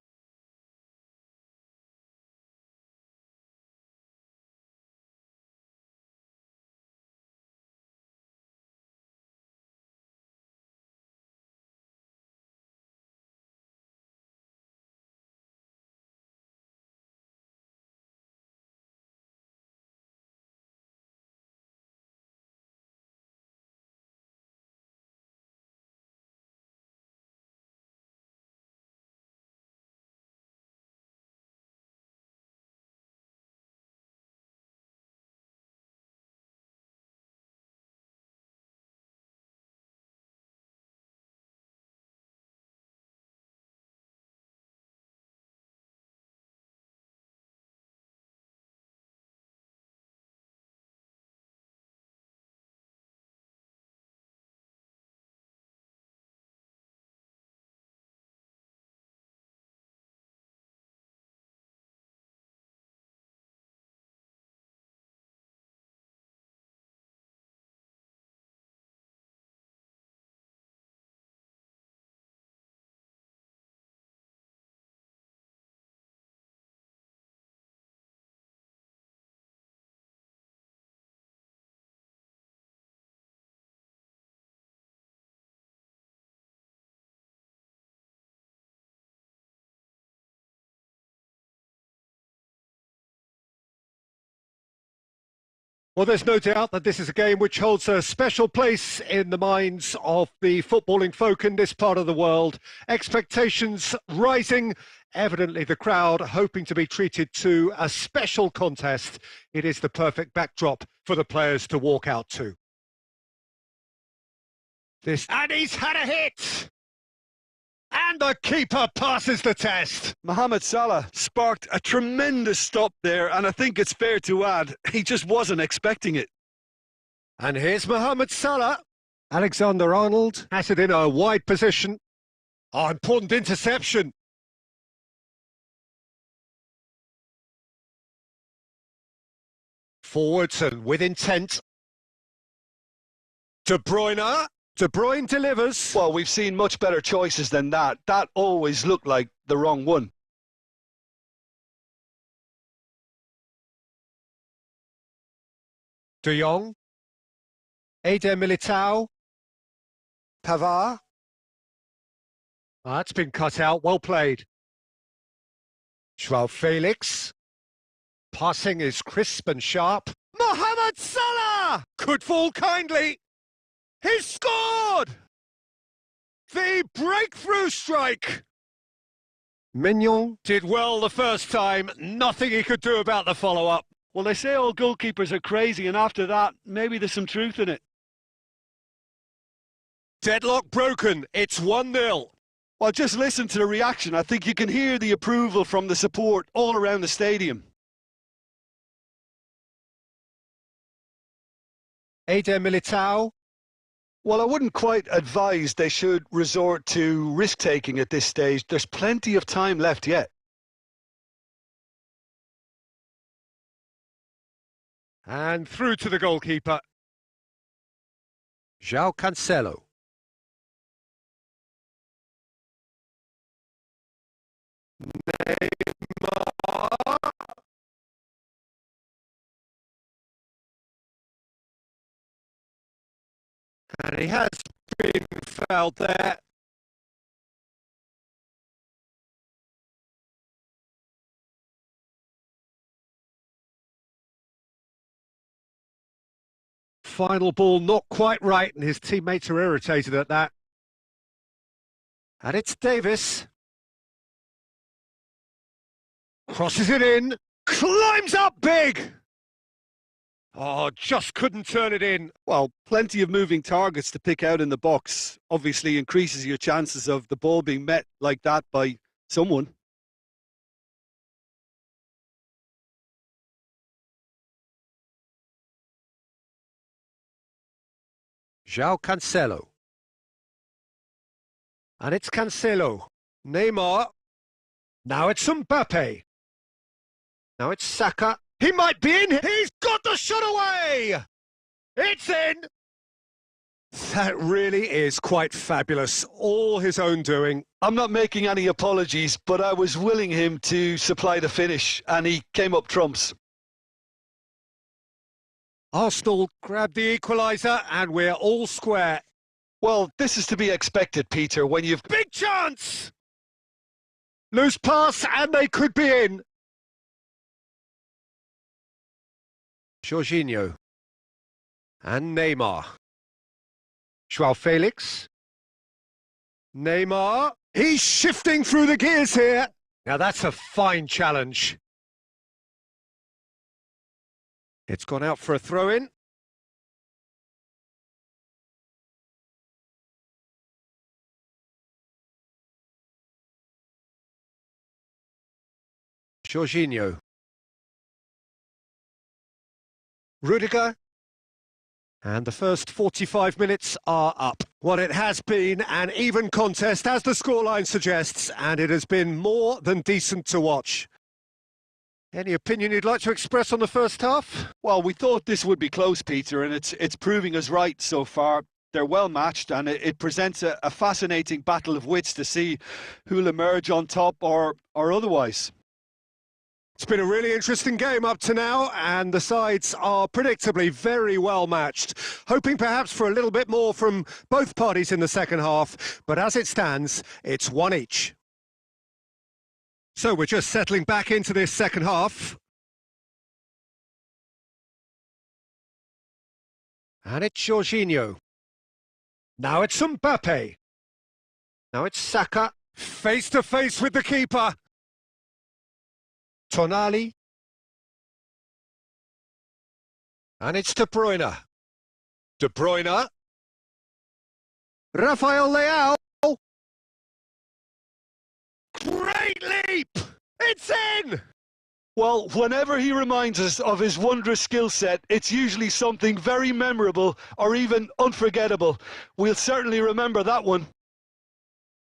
Well, there's no doubt that this is a game which holds a special place in the minds of the footballing folk in this part of the world. Expectations rising. Evidently, the crowd hoping to be treated to a special contest. It is the perfect backdrop for the players to walk out to. And he's had a hit! And the keeper passes the test. Mohamed Salah sparked a tremendous stop there, and I think it's fair to add, he just wasn't expecting it. And here's Mohamed Salah. Alexander-Arnold has it in a wide position. Oh, important interception. Forwards and with intent. De Bruyne. De Bruyne delivers. Well, we've seen much better choices than that. That always looked like the wrong one. De Jong. Eder Militao. Pavard. That's been cut out. Well played. Joao Felix. Passing is crisp and sharp. Mohamed Salah could fall kindly. He's scored! The breakthrough strike! Mignon did well the first time. Nothing he could do about the follow-up. Well, they say all goalkeepers are crazy, and after that, maybe there's some truth in it. Deadlock broken. It's 1-0. Well, just listen to the reaction. I think you can hear the approval from the support all around the stadium. Eder Militao. Well, I wouldn't quite advise they should resort to risk-taking at this stage. There's plenty of time left yet. And through to the goalkeeper. João Cancelo. And he has been fouled there. Final ball not quite right, and his teammates are irritated at that. And it's Davis. Crosses it in, climbs up big! Oh, just couldn't turn it in. Well, plenty of moving targets to pick out in the box. Obviously increases your chances of the ball being met like that by someone. João Cancelo. And it's Cancelo. Neymar. Now it's Smpe. Now it's Saka. He might be in. He's got the shot away! It's in! That really is quite fabulous. All his own doing. I'm not making any apologies, but I was willing him to supply the finish, and he came up trumps. Arsenal grabbed the equaliser, and we're all square. Well, this is to be expected, Peter, when you've... Big chance! Loose pass, and they could be in. Jorginho. And Neymar. João Felix. Neymar. He's shifting through the gears here. Now that's a fine challenge. It's gone out for a throw-in. Jorginho. Rudiger. And the first 45 minutes are up. Well, it has been an even contest, as the scoreline suggests, and it has been more than decent to watch. Any opinion you'd like to express on the first half? Well, we thought this would be close, Peter, and it's proving us right so far. They're well matched, and it presents a fascinating battle of wits to see who'll emerge on top or otherwise. It's been a really interesting game up to now, and the sides are predictably very well matched. Hoping perhaps for a little bit more from both parties in the second half, but as it stands, it's one each. So we're just settling back into this second half. And it's Jorginho. Now it's Smpe. Now it's Saka, face to face with the keeper. Tonali. And it's De Bruyne. De Bruyne. Rafael Leao. Great leap! It's in! Well, whenever he reminds us of his wondrous skill set, it's usually something very memorable or even unforgettable. We'll certainly remember that one.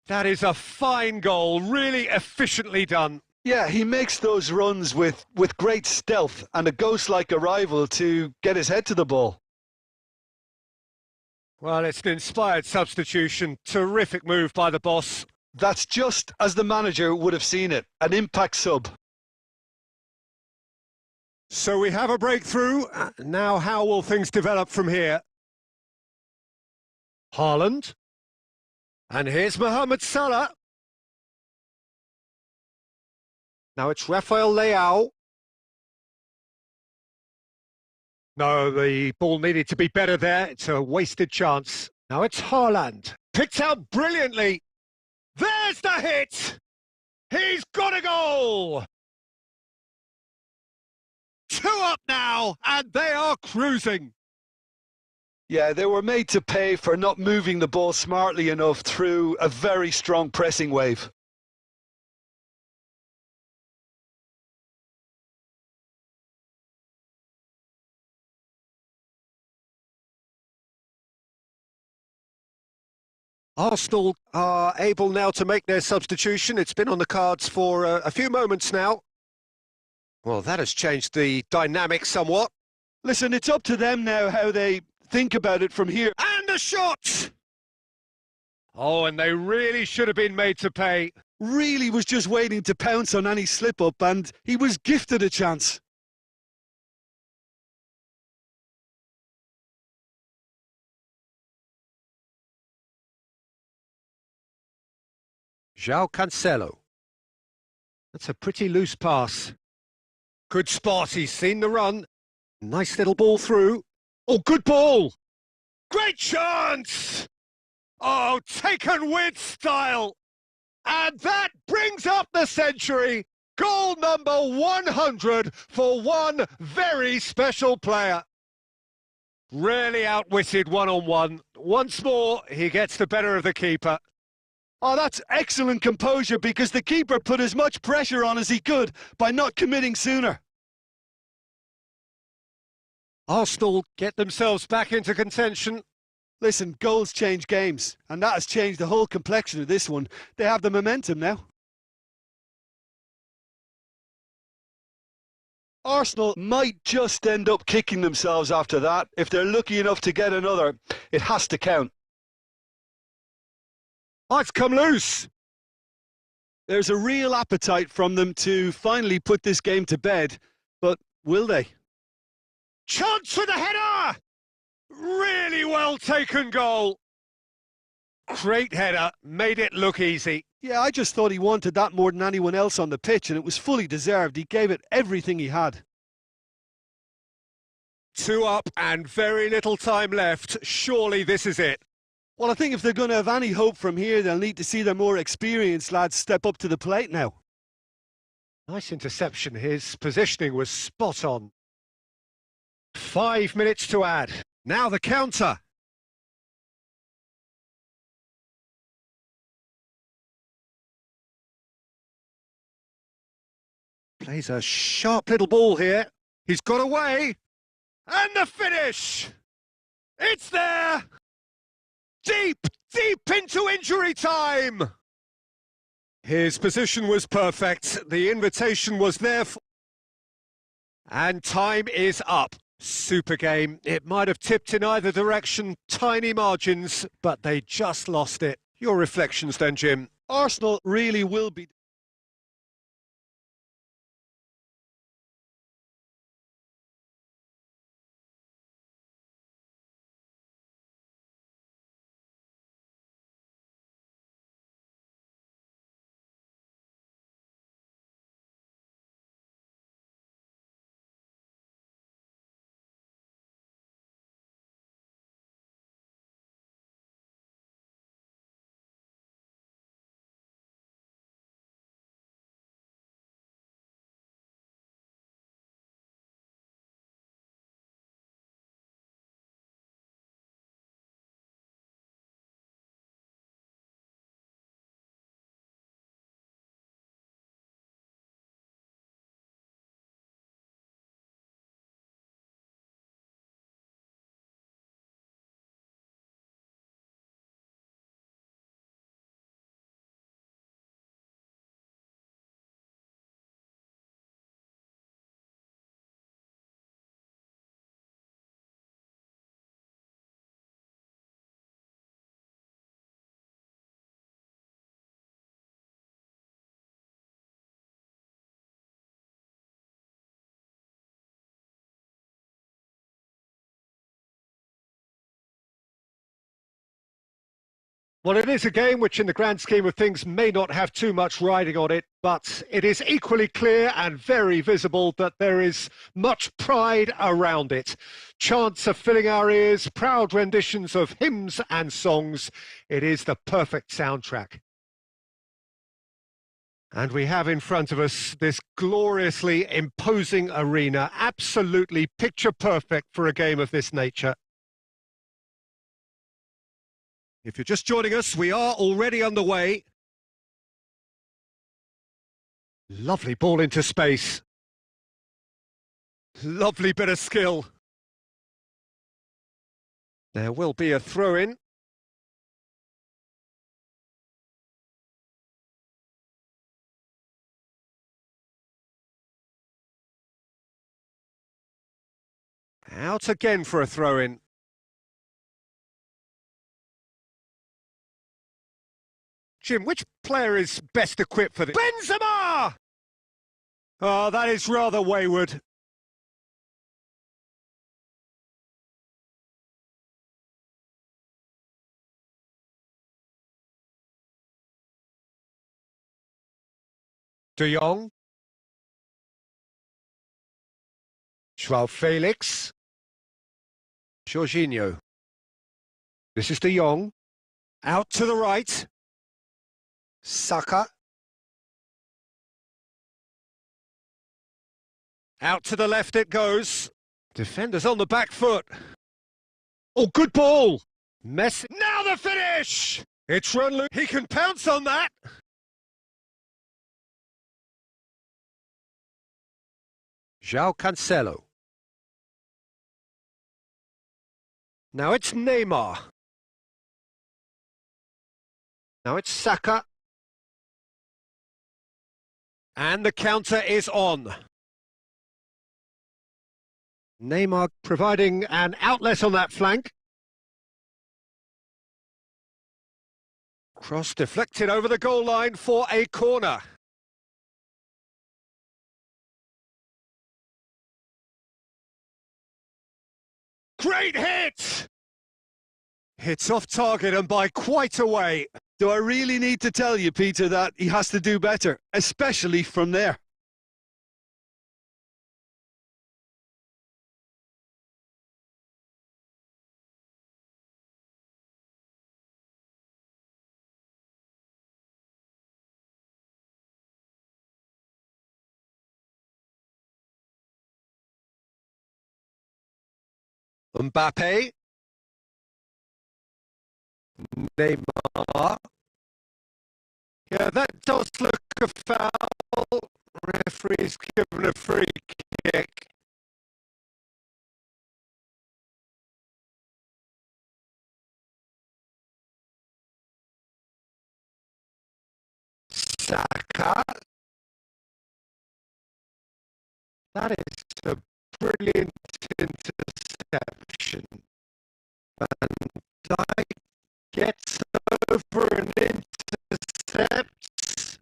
That is a fine goal, really efficiently done. Yeah, he makes those runs with great stealth and a ghost-like arrival to get his head to the ball. Well, it's an inspired substitution. Terrific move by the boss. That's just as the manager would have seen it, an impact sub. So we have a breakthrough. Now how will things develop from here? Haaland. And here's Mohamed Salah. Now it's Rafael Leao. No, the ball needed to be better there. It's a wasted chance. Now it's Haaland. Picked out brilliantly. There's the hit! He's got a goal! 2 up now, and they are cruising. Yeah, they were made to pay for not moving the ball smartly enough through a very strong pressing wave. Arsenal are able now to make their substitution. It's been on the cards for a few moments now. Well, that has changed the dynamic somewhat. Listen, it's up to them now how they think about it from here. And the shot! Oh, and they really should have been made to pay. Really was just waiting to pounce on any slip-up, and he was gifted a chance. João Cancelo. That's a pretty loose pass. Good spot, he's seen the run. Nice little ball through. Oh, good ball! Great chance! Oh, taken with style! And that brings up the century. Goal number 100 for one very special player. Really outwitted one-on-one. Once more, he gets the better of the keeper. Oh, that's excellent composure, because the keeper put as much pressure on as he could by not committing sooner. Arsenal get themselves back into contention. Listen, goals change games, and that has changed the whole complexion of this one. They have the momentum now. Arsenal might just end up kicking themselves after that. If they're lucky enough to get another, it has to count. Oh, it's come loose. There's a real appetite from them to finally put this game to bed, but will they? Chance for the header! Really well taken goal. Great header, made it look easy. Yeah, I just thought he wanted that more than anyone else on the pitch, and it was fully deserved. He gave it everything he had. 2 up and very little time left. Surely this is it. Well, I think if they're going to have any hope from here, they'll need to see their more experienced lads step up to the plate now. Nice interception. His positioning was spot on. 5 minutes to add. Now the counter. Plays a sharp little ball here. He's got away. And the finish! It's there! Deep, deep into injury time! His position was perfect. The invitation was there. And time is up. Super game. It might have tipped in either direction. Tiny margins, but they just lost it. Your reflections then, Jim? Arsenal really will be... Well, it is a game which in the grand scheme of things may not have too much riding on it, but it is equally clear and very visible that there is much pride around it. Chants are filling our ears, proud renditions of hymns and songs. It is the perfect soundtrack. And we have in front of us this gloriously imposing arena, absolutely picture perfect for a game of this nature. If you're just joining us, we are already underway. Lovely ball into space. Lovely bit of skill. There will be a throw-in. Out again for a throw-in. Jim, which player is best equipped for this? Benzema! Oh, that is rather wayward. De Jong. Joao Felix. Jorginho. This is De Jong. Out to the right. Saka. Out to the left it goes. Defenders on the back foot. Oh, good ball. Messi. Now the finish! It's run loose. He can pounce on that. João Cancelo. Now it's Neymar. Now it's Saka. And the counter is on. Neymar providing an outlet on that flank. Cross deflected over the goal line for a corner. Great hit! Hits off target and by quite a way. Do I really need to tell you, Peter, that he has to do better, especially from there? Mbappe. Neymar. Yeah, that does look a foul. Referee's given a free kick. Saka. That is a brilliant interception. Van Dijk gets over and intercepts.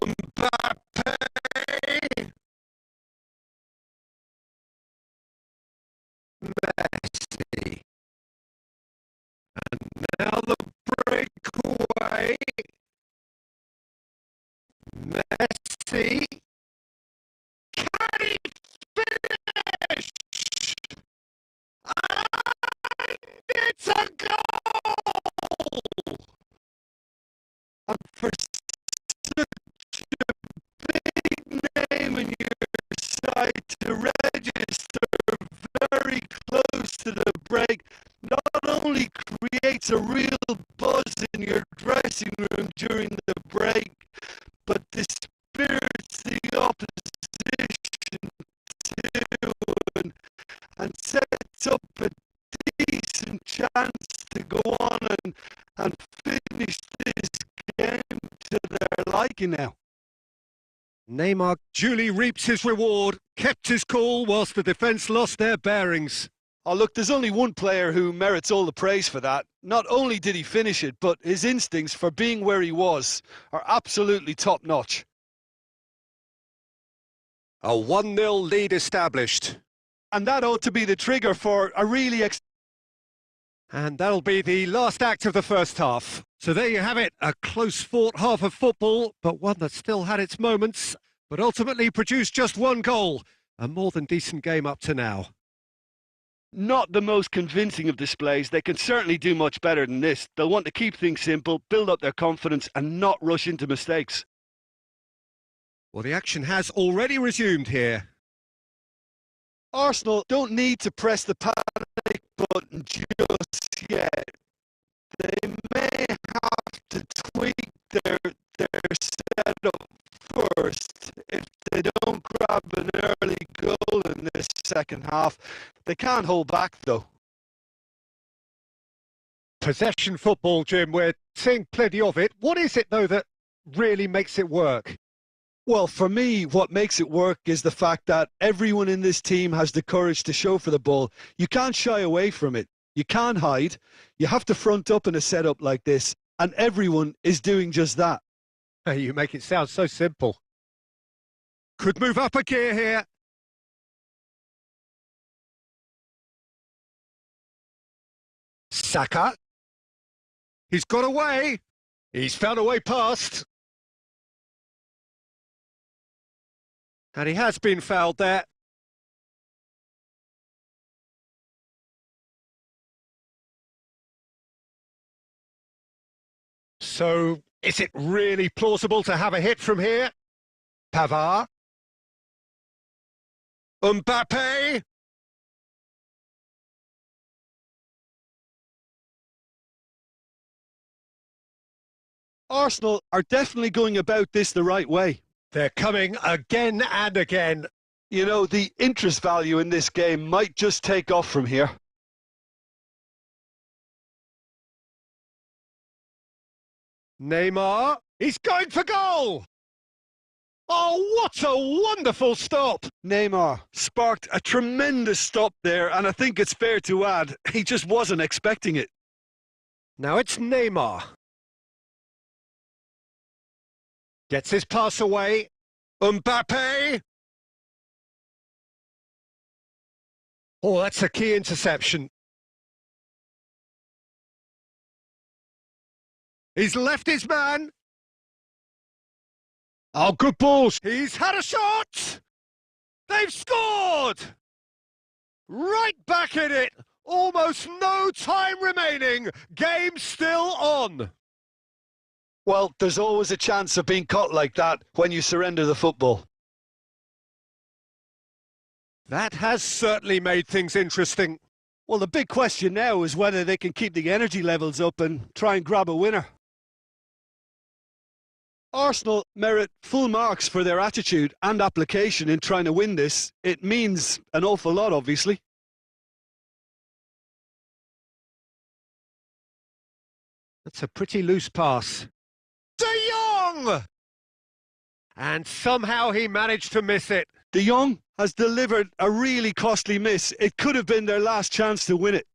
Mbappe. Messi. And now the breakaway. Messi. Can he finish? And it's a goal! And for such a big name in your side to register very close to the break, not only creates a real buzz in your dressing room during the break, but dispirits the opposition too, and sets up a decent chance to go on and finish this game to their liking now. Neymar duly reaps his reward, kept his cool whilst the defence lost their bearings. Oh, look, there's only one player who merits all the praise for that. Not only did he finish it, but his instincts for being where he was are absolutely top-notch. A 1-0 lead established. And that ought to be the trigger for a really... And that'll be the last act of the first half. So there you have it, a close-fought half of football, but one that still had its moments, but ultimately produced just one goal. A more than decent game up to now. Not the most convincing of displays. They can certainly do much better than this. They'll want to keep things simple, build up their confidence and not rush into mistakes. Well, the action has already resumed here. Arsenal don't need to press the panic button just yet. They may have to tweak their setup first. second half. They can't hold back, though. Possession football, Jim, we're seeing plenty of it. What is it, though, that really makes it work? Well, for me, what makes it work is the fact that everyone in this team has the courage to show for the ball. You can't shy away from it. You can't hide. You have to front up in a setup like this, and everyone is doing just that. You make it sound so simple. Could move up a gear here. Saka. He's got away. He's found a way past. And he has been fouled there. So, is it really plausible to have a hit from here? Pavard. Smpe. Arsenal are definitely going about this the right way. They're coming again and again. You know, the interest value in this game might just take off from here. Neymar, he's going for goal! Oh, what a wonderful stop! Neymar sparked a tremendous stop there, and I think it's fair to add, he just wasn't expecting it. Now it's Neymar. Gets his pass away. Smpe. Oh, that's a key interception. He's left his man. Oh, good balls. He's had a shot. They've scored. Right back in it. Almost no time remaining. Game still on. Well, there's always a chance of being caught like that when you surrender the football. That has certainly made things interesting. Well, the big question now is whether they can keep the energy levels up and try and grab a winner. Arsenal merit full marks for their attitude and application in trying to win this. It means an awful lot, obviously. That's a pretty loose pass. De Jong! And somehow he managed to miss it. De Jong has delivered a really costly miss. It could have been their last chance to win it.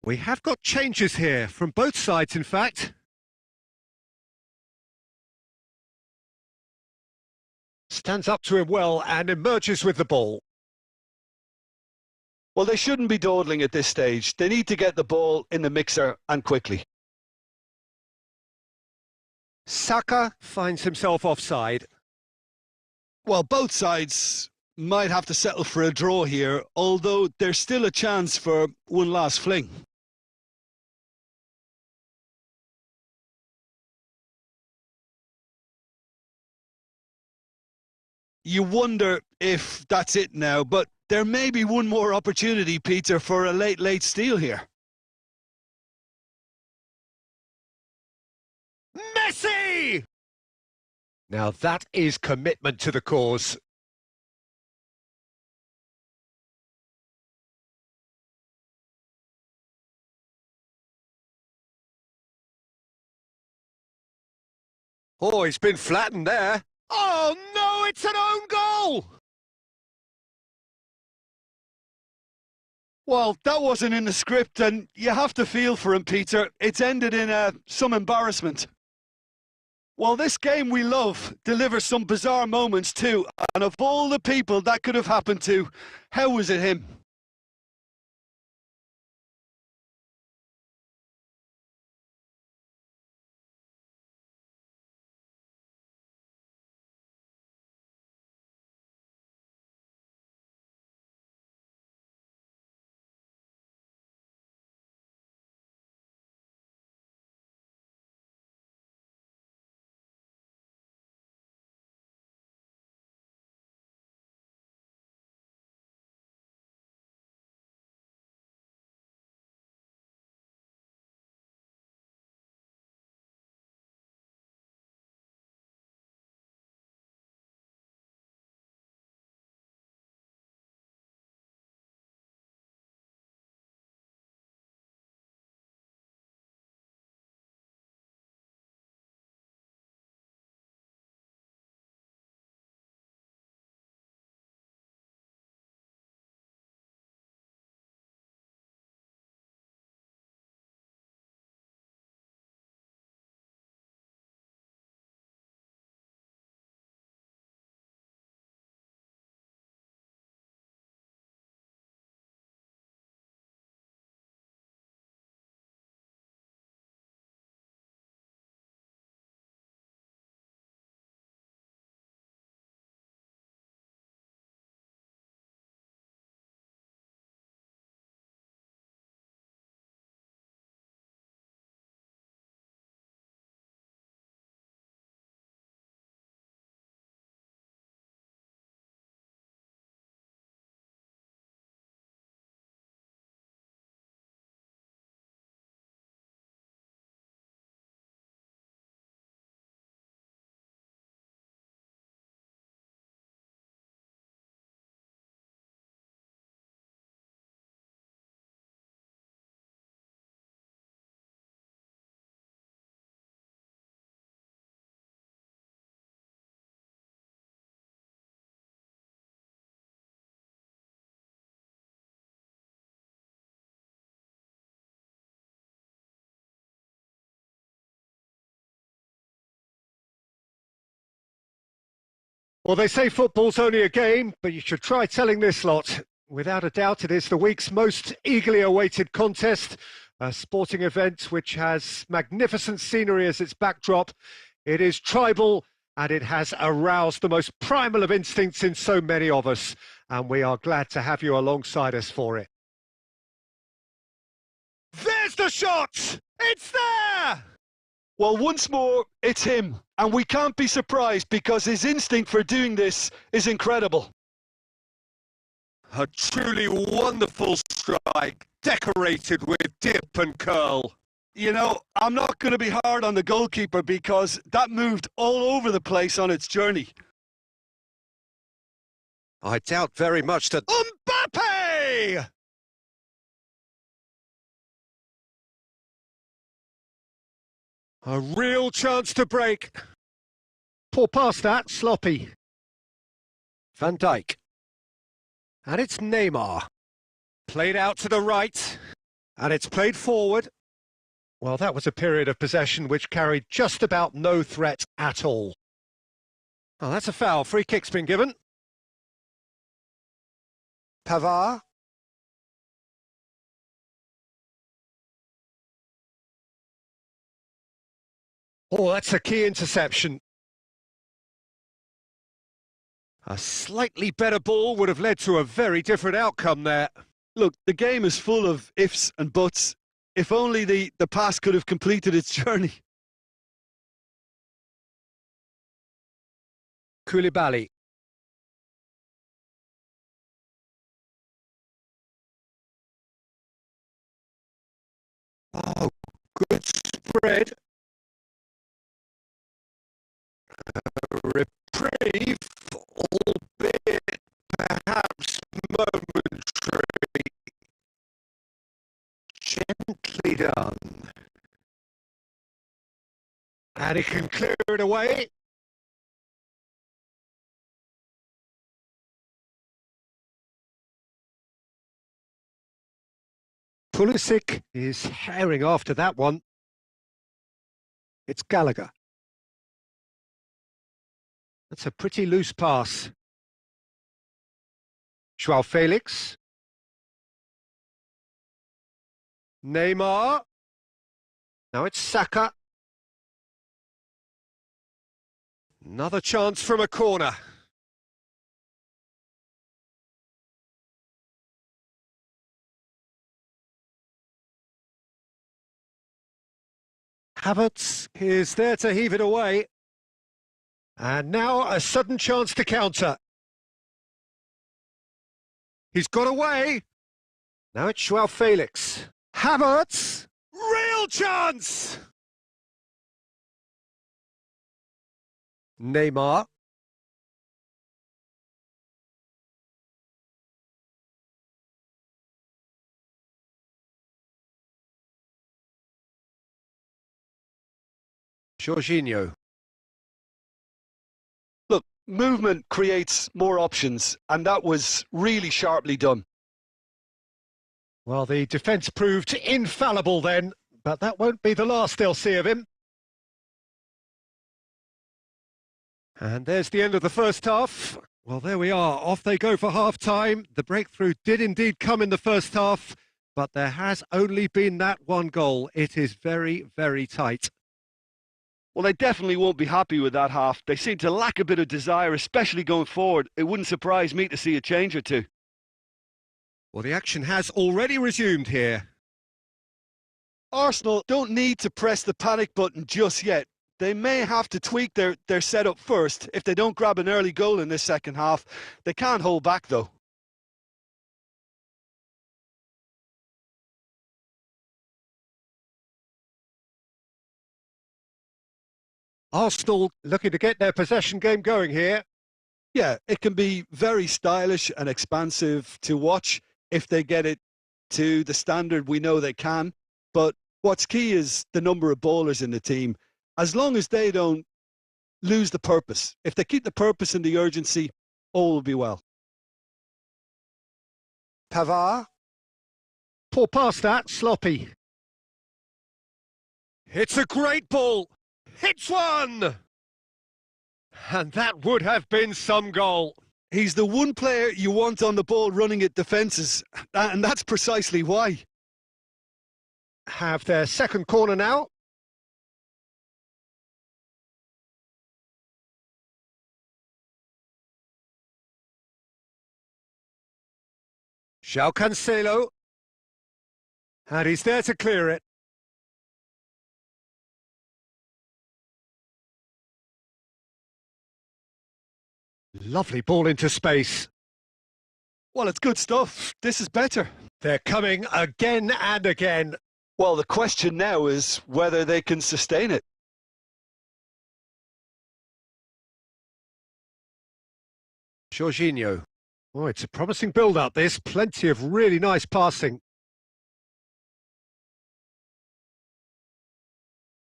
We have got changes here, from both sides in fact. Stands up to him well and emerges with the ball. Well, they shouldn't be dawdling at this stage. They need to get the ball in the mixer and quickly. Saka finds himself offside. Well, both sides might have to settle for a draw here, although there's still a chance for one last fling. You wonder if that's it now, but there may be one more opportunity, Peter, for a late steal here. Messi! Now that is commitment to the cause. Oh, he's been flattened there. Oh no, it's an own goal! Well, that wasn't in the script, and you have to feel for him, Peter. It's ended in some embarrassment. Well, this game we love delivers some bizarre moments too, and of all the people that could have happened to, how was it him? Well, they say football's only a game, but you should try telling this lot. Without a doubt, it is the week's most eagerly awaited contest, a sporting event which has magnificent scenery as its backdrop. It is tribal, and it has aroused the most primal of instincts in so many of us, and we are glad to have you alongside us for it. There's the shot! It's there! Well, once more, it's him, and we can't be surprised because his instinct for doing this is incredible. A truly wonderful strike, decorated with dip and curl. You know, I'm not going to be hard on the goalkeeper because that moved all over the place on its journey. I doubt very much that Smpe! A real chance to break. Poor pass that, sloppy. Van Dijk. And it's Neymar. Played out to the right. And it's played forward. Well, that was a period of possession which carried just about no threat at all. Oh, that's a foul. Free kick's been given. Pavard. Oh, that's a key interception. A slightly better ball would have led to a very different outcome there. Look, the game is full of ifs and buts. If only the pass could have completed its journey. Koulibaly. Oh, good spread. Reprieve, albeit perhaps momentary. Gently done. And he can clear it away. Pulisic is herring after that one. It's Gallagher. That's a pretty loose pass. Joao Felix. Neymar. Now it's Saka. Another chance from a corner. Havertz is there to heave it away. And now a sudden chance to counter. He's got away. Now it's Joao Felix. Havertz. Real chance! Neymar. Jorginho. Look, movement creates more options, and that was really sharply done. Well, the defence proved infallible then, but that won't be the last they'll see of him. And there's the end of the first half. Well, there we are. Off they go for half-time. The breakthrough did indeed come in the first half, but there has only been that one goal. It is very, very tight. Well, they definitely won't be happy with that half. They seem to lack a bit of desire, especially going forward. It wouldn't surprise me to see a change or two. Well, the action has already resumed here. Arsenal don't need to press the panic button just yet. They may have to tweak their setup first. If they don't grab an early goal in this second half, they can't hold back though. Arsenal looking to get their possession game going here. Yeah, it can be very stylish and expansive to watch if they get it to the standard we know they can. But what's key is the number of ballers in the team. As long as they don't lose the purpose, if they keep the purpose and the urgency, all will be well. Pavard. Poor pass that, sloppy. It's a great ball. Hits one! And that would have been some goal. He's the one player you want on the ball running at defences, and that's precisely why. Have their second corner now. João Cancelo. And he's there to clear it. Lovely ball into space. Well, it's good stuff. This is better. They're coming again and again. Well, the question now is whether they can sustain it. Jorginho. Oh, it's a promising build-up, this. Plenty of really nice passing.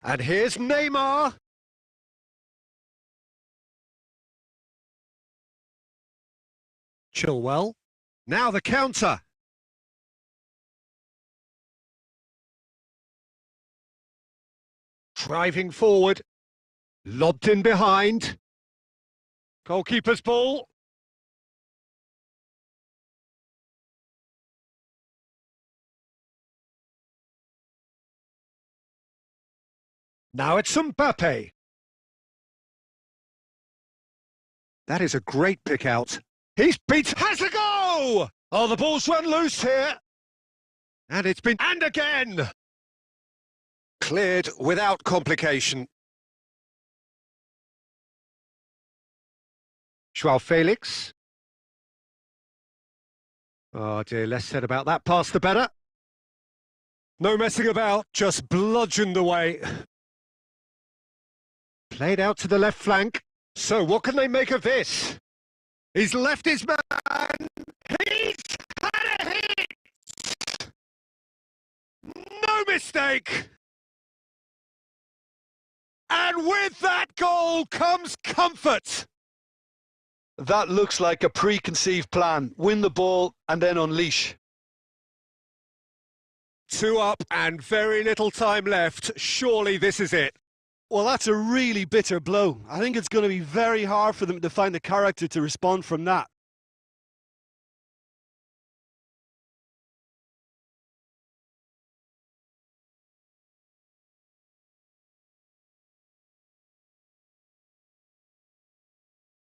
And here's Neymar. Chilwell. Now the counter. Driving forward. Lobbed in behind. Goalkeeper's ball. Now it's Smpe. That is a great pick out. He's beat. Has a go! Oh, the ball's run loose here. And it's been. And again! Cleared without complication. Joao Felix. Oh dear, less said about that pass the better. No messing about, just bludgeoned away. Played out to the left flank. So what can they make of this? He's left his man. He's had a hit. No mistake. And with that goal comes comfort. That looks like a preconceived plan. Win the ball and then unleash. 2 up and very little time left. Surely this is it. Well, that's a really bitter blow. I think it's going to be very hard for them to find the character to respond from that.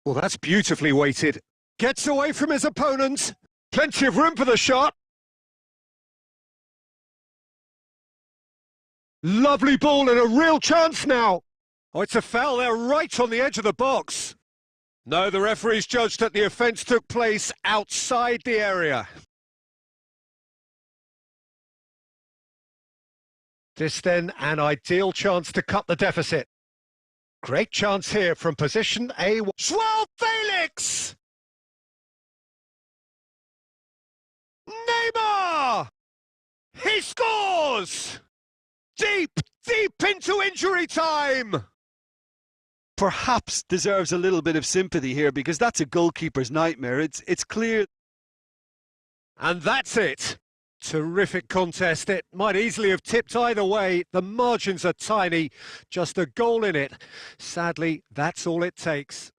Well, that's beautifully weighted. Gets away from his opponent. Plenty of room for the shot. Lovely ball and a real chance now. Oh, it's a foul there right on the edge of the box. No, the referee's judged that the offence took place outside the area. This then an ideal chance to cut the deficit. Great chance here from position A. Joao Felix! Neymar! He scores! Deep into injury time! Perhaps deserves a little bit of sympathy here because that's a goalkeeper's nightmare. It's clear. And that's it. Terrific contest. It might easily have tipped either way. The margins are tiny. Just a goal in it. Sadly, that's all it takes.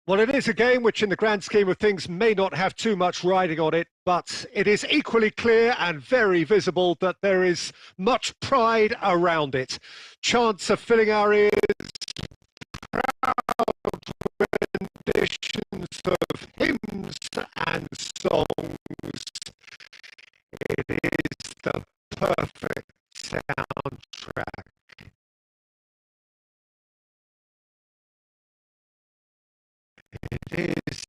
Well, it is a game which in the grand scheme of things may not have too much riding on it, but it is equally clear and very visible that there is much pride around it. Chants are filling our ears, proud renditions of hymns and songs. It is the perfect soundtrack. It is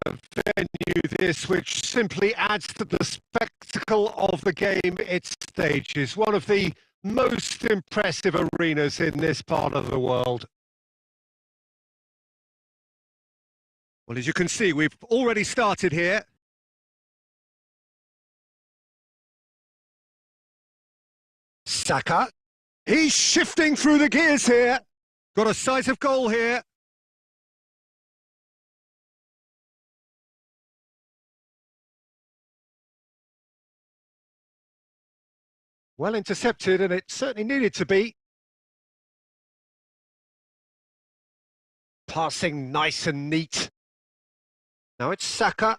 a venue this which simply adds to the spectacle of the game it stages. One of the most impressive arenas in this part of the world. Well, as you can see, we've already started here. Saka. He's shifting through the gears here. Got a sight of goal here. Well intercepted, and it certainly needed to be. Passing nice and neat. Now it's Saka.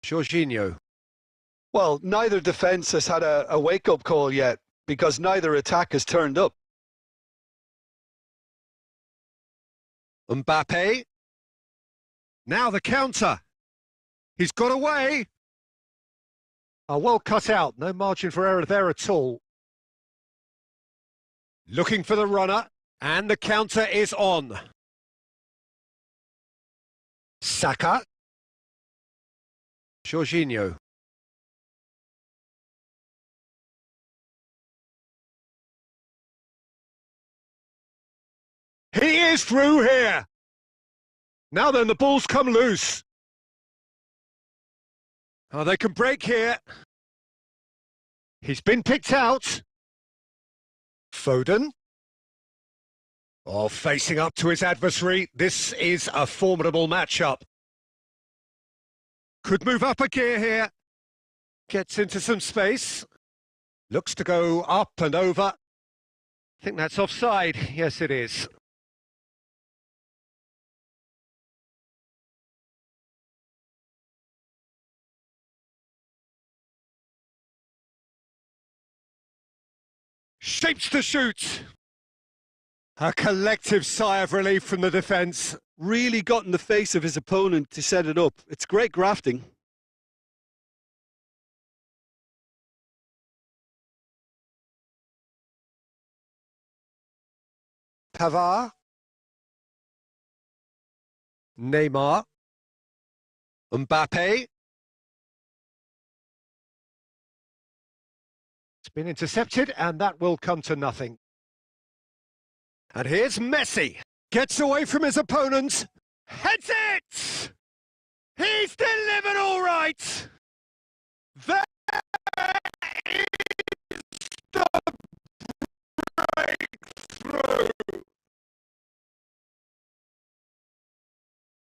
Jorginho. Well, neither defence has had a wake-up call yet because neither attack has turned up. Smpe. Now the counter. He's got away. Oh, well cut out. No margin for error there at all. Looking for the runner, and the counter is on. Saka. Jorginho. He is through here. Now then, the ball's come loose. Oh, they can break here. He's been picked out. Foden. Oh, facing up to his adversary. This is a formidable matchup. Could move up a gear here. Gets into some space. Looks to go up and over. I think that's offside. Yes, it is. Shapes to shoot. A collective sigh of relief from the defence. Really got in the face of his opponent to set it up. It's great grafting. Pavard. Neymar. Mbappe. It's been intercepted, and that will come to nothing. And here's Messi. Gets away from his opponent. Heads it! He's delivered all right!